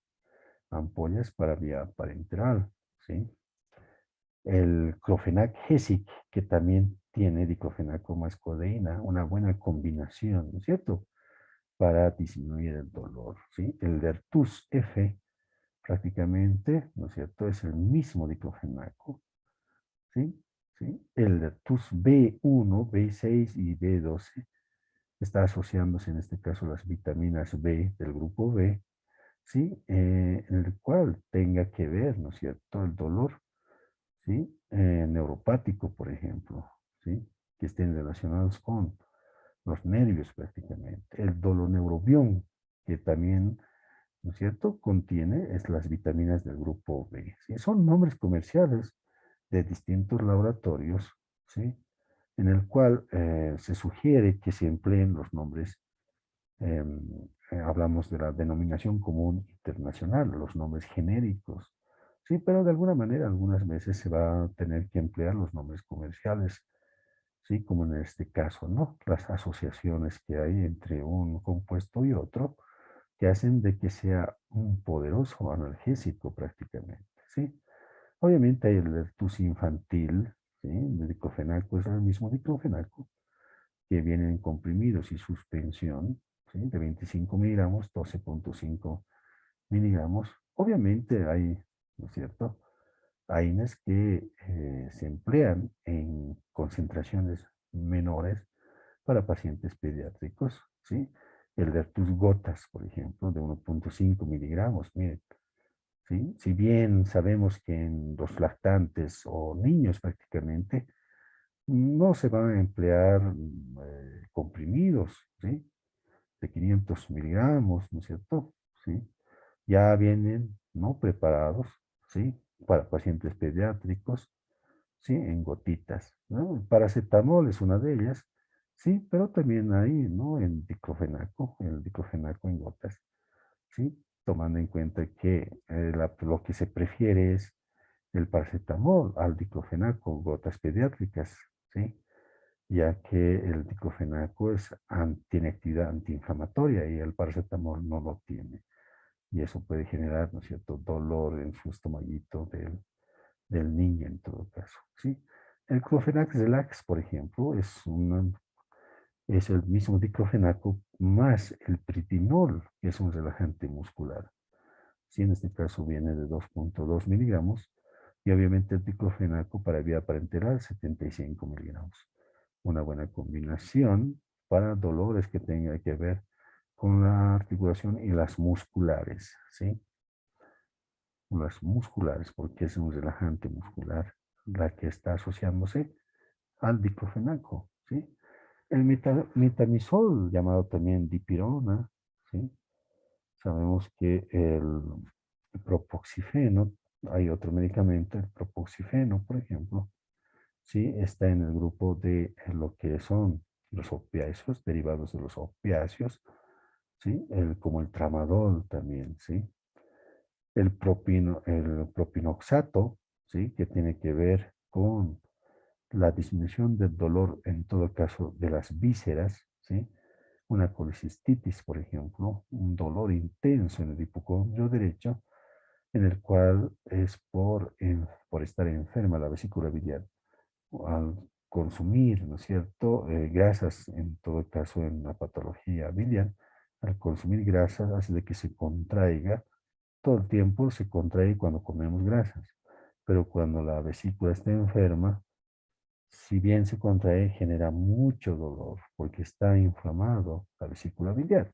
ampollas para vía parenteral, ¿sí? El Clofenac Gesic, que también tiene diclofenaco más codeína, una buena combinación, ¿no es cierto?, para disminuir el dolor, ¿sí? El Dertus F, prácticamente, ¿no es cierto?, es el mismo diclofenaco, ¿sí? ¿Sí? El Dertus B1, B6 y B12 está asociándose en este caso las vitaminas B del grupo B, ¿sí? En el cual tenga que ver, ¿no es cierto?, el dolor, ¿sí? Neuropático, por ejemplo, ¿sí? Que estén relacionados con los nervios prácticamente. El doloneurobión, que también, ¿no es cierto?, contiene es las vitaminas del grupo B, ¿sí? Son nombres comerciales de distintos laboratorios, ¿sí? en el cual se sugiere que se empleen los nombres, hablamos de la denominación común internacional, los nombres genéricos, sí, pero de alguna manera algunas veces se va a tener que emplear los nombres comerciales, sí, como en este caso, ¿no? Las asociaciones que hay entre un compuesto y otro, que hacen de que sea un poderoso analgésico prácticamente, ¿sí? Obviamente hay el Vertus infantil, ¿sí? El diclofenaco es el mismo diclofenaco que viene en comprimidos y suspensión, ¿sí? De 25 miligramos, 12,5 miligramos. Obviamente hay, ¿no es cierto? AINES que se emplean en concentraciones menores para pacientes pediátricos, ¿sí? El Vertus gotas, por ejemplo, de 1,5 miligramos, miren, ¿sí? Si bien sabemos que en los lactantes o niños prácticamente no se van a emplear comprimidos, ¿sí? De 500 miligramos, ¿no es cierto? ¿Sí? Ya vienen, ¿no? Preparados, ¿sí? Para pacientes pediátricos, ¿sí? En gotitas, ¿no? El paracetamol es una de ellas, sí, pero también hay, ¿no? El diclofenaco en gotas, ¿sí? Tomando en cuenta que lo que se prefiere es el paracetamol al diclofenaco, gotas pediátricas, ¿sí? Ya que el diclofenaco tiene actividad antiinflamatoria y el paracetamol no lo tiene. Y eso puede generar, ¿no es cierto?, dolor en su estomaguito del niño en todo caso, ¿sí? El Clofenac Relax, por ejemplo, es el mismo diclofenaco más el pritinol, que es un relajante muscular. Sí, en este caso viene de 2,2 miligramos y obviamente el diclofenaco para vía parenteral 75 miligramos. Una buena combinación para dolores que tengan que ver con la articulación y las musculares, ¿sí? Las musculares, porque es un relajante muscular la que está asociándose al diclofenaco, ¿sí? El metamizol, llamado también dipirona, ¿sí? Sabemos que el propoxifeno, hay otro medicamento, el propoxifeno, por ejemplo, ¿sí? Está en el grupo de lo que son los opiáceos, derivados de los opiáceos, ¿sí? Como el tramadol también, ¿sí? El propinoxato, ¿sí? Que tiene que ver con la disminución del dolor, en todo caso, de las vísceras, ¿sí? Una colicistitis, por ejemplo, un dolor intenso en el hipocondrio derecho, en el cual es por estar enferma la vesícula biliar. Al consumir, ¿no es cierto?, grasas, en todo caso en la patología biliar, al consumir grasas hace de que se contraiga, todo el tiempo se contrae cuando comemos grasas, pero cuando la vesícula está enferma, si bien se contrae, genera mucho dolor porque está inflamado la vesícula biliar,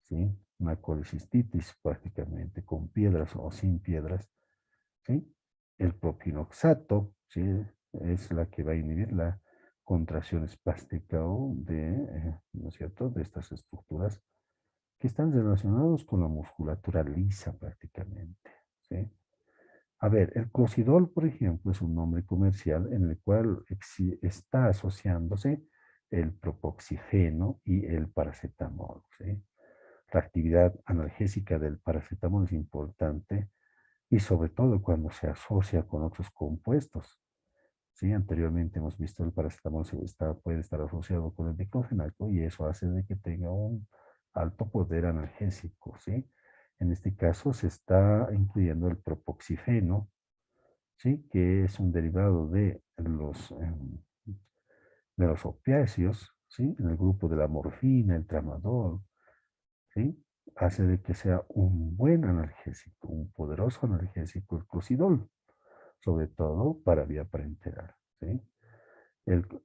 ¿sí? Una colicistitis prácticamente, con piedras o sin piedras, ¿sí? El propinoxato, ¿sí? Es la que va a inhibir la contracción espástica ¿no es cierto?, de estas estructuras que están relacionados con la musculatura lisa prácticamente, ¿sí? A ver, el clocidol, por ejemplo, es un nombre comercial en el cual está asociándose el propoxifeno y el paracetamol, ¿sí? La actividad analgésica del paracetamol es importante y sobre todo cuando se asocia con otros compuestos, ¿sí? Anteriormente hemos visto el paracetamol puede estar asociado con el diclofenaco y eso hace de que tenga un alto poder analgésico, ¿sí? En este caso se está incluyendo el propoxifeno, ¿sí? Que es un derivado de los opiáceos, ¿sí? En el grupo de la morfina, el tramadol, ¿sí? Hace de que sea un buen analgésico, un poderoso analgésico el clocidol, sobre todo para vía parenteral, ¿sí?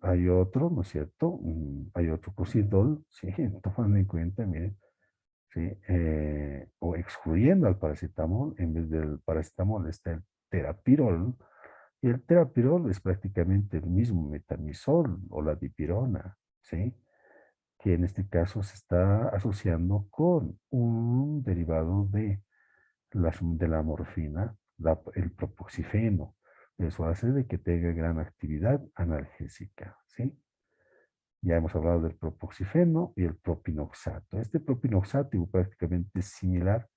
Hay otro, ¿no es cierto? Hay otro clocidol, ¿sí? Tomando en cuenta, miren, ¿sí? O excluyendo al paracetamol, en vez del paracetamol está el terapirol, y el terapirol es prácticamente el mismo metamizol o la dipirona, ¿sí? Que en este caso se está asociando con un derivado de la morfina, el propoxifeno. Eso hace de que tenga gran actividad analgésica, ¿sí? Ya hemos hablado del propoxifeno y el propinoxato. Este propinoxato prácticamente es similar,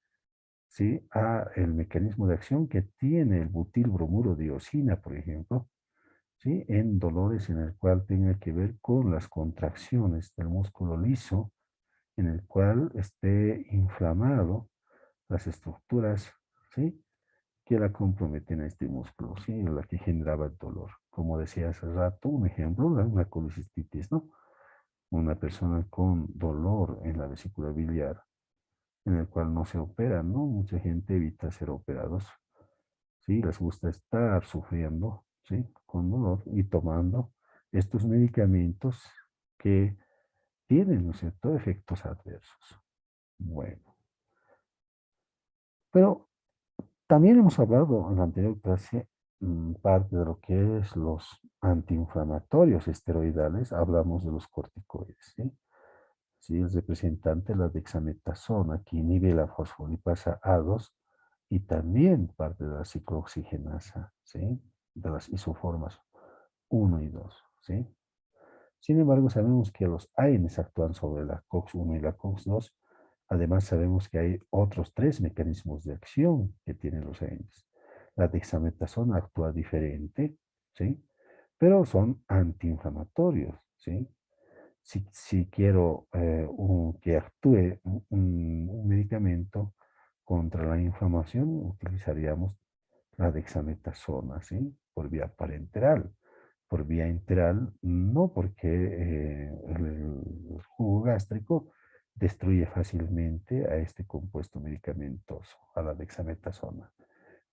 ¿sí?, a el mecanismo de acción que tiene el butilbromuro-diosina, por ejemplo, ¿sí?, en dolores en el cual tenga que ver con las contracciones del músculo liso, en el cual esté inflamado las estructuras, ¿sí?, que la comprometen a este músculo, ¿sí?, la que generaba el dolor. Como decía hace rato, un ejemplo, una colicistitis, ¿no? Una persona con dolor en la vesícula biliar, en el cual no se opera, ¿no? Mucha gente evita ser operados, ¿sí? Les gusta estar sufriendo, ¿sí?, con dolor y tomando estos medicamentos que tienen, ¿no es cierto?, efectos adversos. Bueno, pero también hemos hablado en la anterior clase, parte de lo que es los antiinflamatorios esteroidales, hablamos de los corticoides, ¿sí? Sí, el representante, la dexametasona, que inhibe la fosfolipasa A2 y también parte de la ciclooxigenasa, ¿sí?, de las isoformas 1 y 2, ¿sí? Sin embargo, sabemos que los AINES actúan sobre la COX-1 y la COX-2. Además, sabemos que hay otros tres mecanismos de acción que tienen los AINES. La dexametasona actúa diferente, ¿sí?, pero son antiinflamatorios, ¿sí? Si quiero que actúe un medicamento contra la inflamación, utilizaríamos la dexametasona, ¿sí?, por vía parenteral. Por vía enteral, no, porque el jugo gástrico destruye fácilmente a este compuesto medicamentoso, a la dexametasona.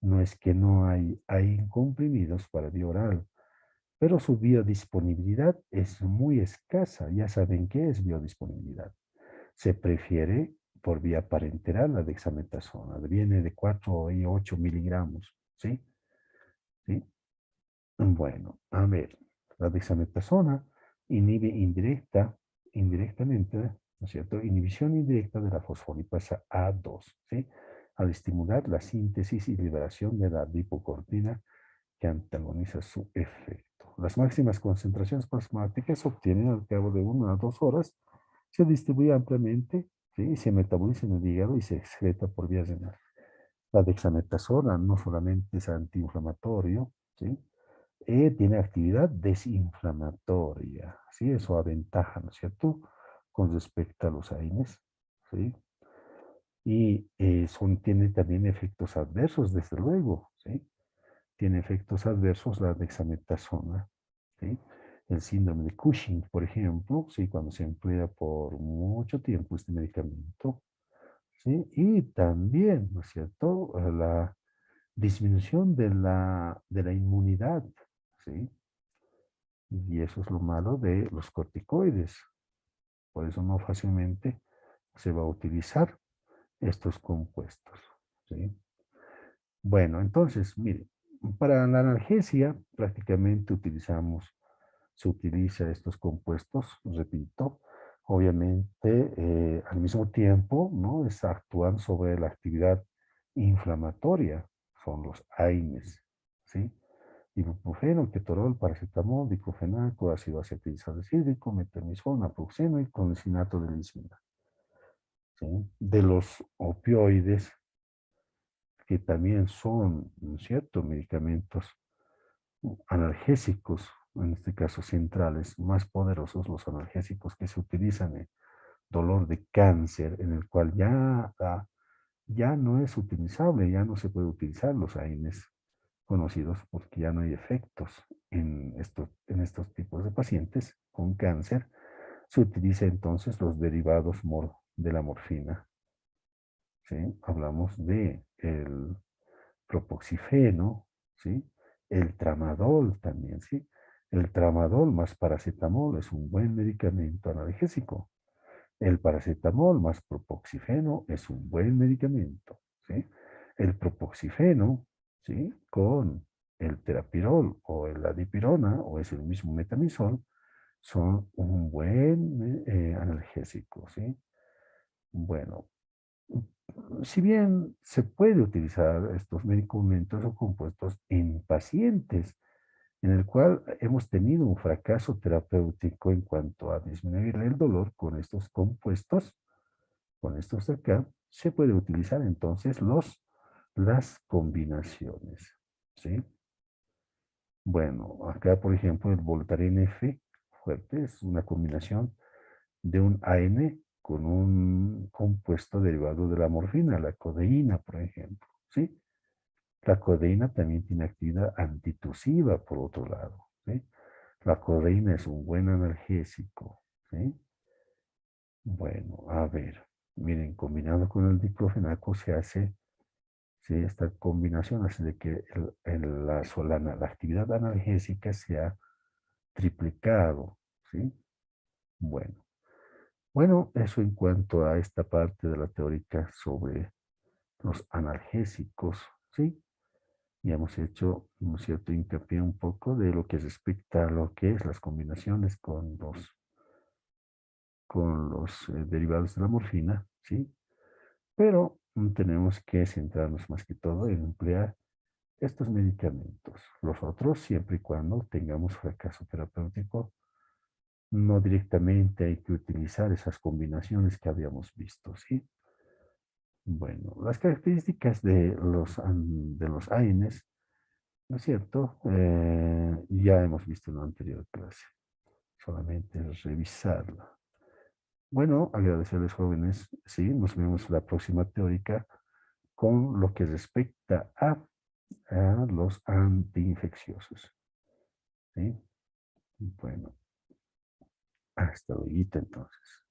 No es que no hay comprimidos para vía oral, pero su biodisponibilidad es muy escasa. Ya saben qué es biodisponibilidad. Se prefiere por vía parenteral la dexametasona. Viene de 4 y 8 miligramos, ¿sí? ¿Sí? Bueno, a ver, la dexametasona inhibe indirectamente, ¿no es cierto? Inhibición indirecta de la fosfolipasa A2, ¿sí?, al estimular la síntesis y liberación de la lipocortina que antagoniza su efecto. Las máximas concentraciones plasmáticas se obtienen al cabo de 1 a 2 horas, se distribuye ampliamente, ¿sí?, se metaboliza en el hígado y se excreta por vía renal. La dexametasona no solamente es antiinflamatorio, ¿sí?, tiene actividad desinflamatoria, ¿sí? Eso aventaja, ¿no es cierto?, con respecto a los AINES, ¿sí? Y tiene también efectos adversos, desde luego, ¿sí? Tiene efectos adversos la dexametasona, ¿sí? El síndrome de Cushing, por ejemplo, ¿sí?, cuando se emplea por mucho tiempo este medicamento, ¿sí? Y también, ¿no es cierto?, la disminución de la inmunidad, ¿sí? Y eso es lo malo de los corticoides. Por eso no fácilmente se va a utilizar estos compuestos, ¿sí? Bueno, entonces, mire, para la analgesia prácticamente se utiliza estos compuestos, repito, obviamente al mismo tiempo, ¿no?, actúan sobre la actividad inflamatoria, son los AINES, ¿sí? Ibuprofeno, ketorol, paracetamol, diclofenaco, ácido acetilsalicílico, metemizol, naproxeno y clonidinato de lisina, ¿sí? De los opioides, que también son, ¿no es cierto?, medicamentos analgésicos, en este caso centrales, más poderosos, los analgésicos que se utilizan en dolor de cáncer, en el cual ya no es utilizable, ya no se puede utilizar los AINES conocidos porque ya no hay efectos en estos tipos de pacientes con cáncer. Se utiliza entonces los derivados de la morfina, ¿sí? Hablamos de el propoxifeno, ¿sí? El tramadol también, ¿sí? El tramadol más paracetamol es un buen medicamento analgésico. El paracetamol más propoxifeno es un buen medicamento, ¿sí? El propoxifeno, ¿sí?, con el terapirol o la dipirona, o es el mismo metamizol, son un buen analgésico, ¿sí? Bueno, si bien se puede utilizar estos medicamentos o compuestos en pacientes en el cual hemos tenido un fracaso terapéutico en cuanto a disminuir el dolor con estos compuestos, con estos de acá, se puede utilizar entonces las combinaciones, ¿sí? Bueno, acá por ejemplo el Voltaren F fuerte es una combinación de un AN con un compuesto derivado de la morfina, la codeína, por ejemplo, ¿sí? La codeína también tiene actividad antitusiva, por otro lado, ¿sí? La codeína es un buen analgésico, ¿sí? Bueno, a ver, miren, combinado con el diclofenaco se hace, ¿sí? Esta combinación hace de que la actividad analgésica sea triplicado, ¿sí? Bueno. Bueno, eso en cuanto a esta parte de la teórica sobre los analgésicos, ¿sí? Ya hemos hecho, ¿no es cierto?, hincapié un poco de lo que respecta a lo que es las combinaciones con los derivados de la morfina, ¿sí? Pero tenemos que centrarnos más que todo en emplear estos medicamentos. Los otros, siempre y cuando tengamos fracaso terapéutico, no directamente hay que utilizar esas combinaciones que habíamos visto, ¿sí? Bueno, las características de los AINES, ¿no es cierto? Ya hemos visto en la anterior clase. Solamente es revisarla. Bueno, agradecerles jóvenes. Sí, nos vemos la próxima teórica con lo que respecta a los antiinfecciosos. ¿Sí? Bueno, hasta luego entonces.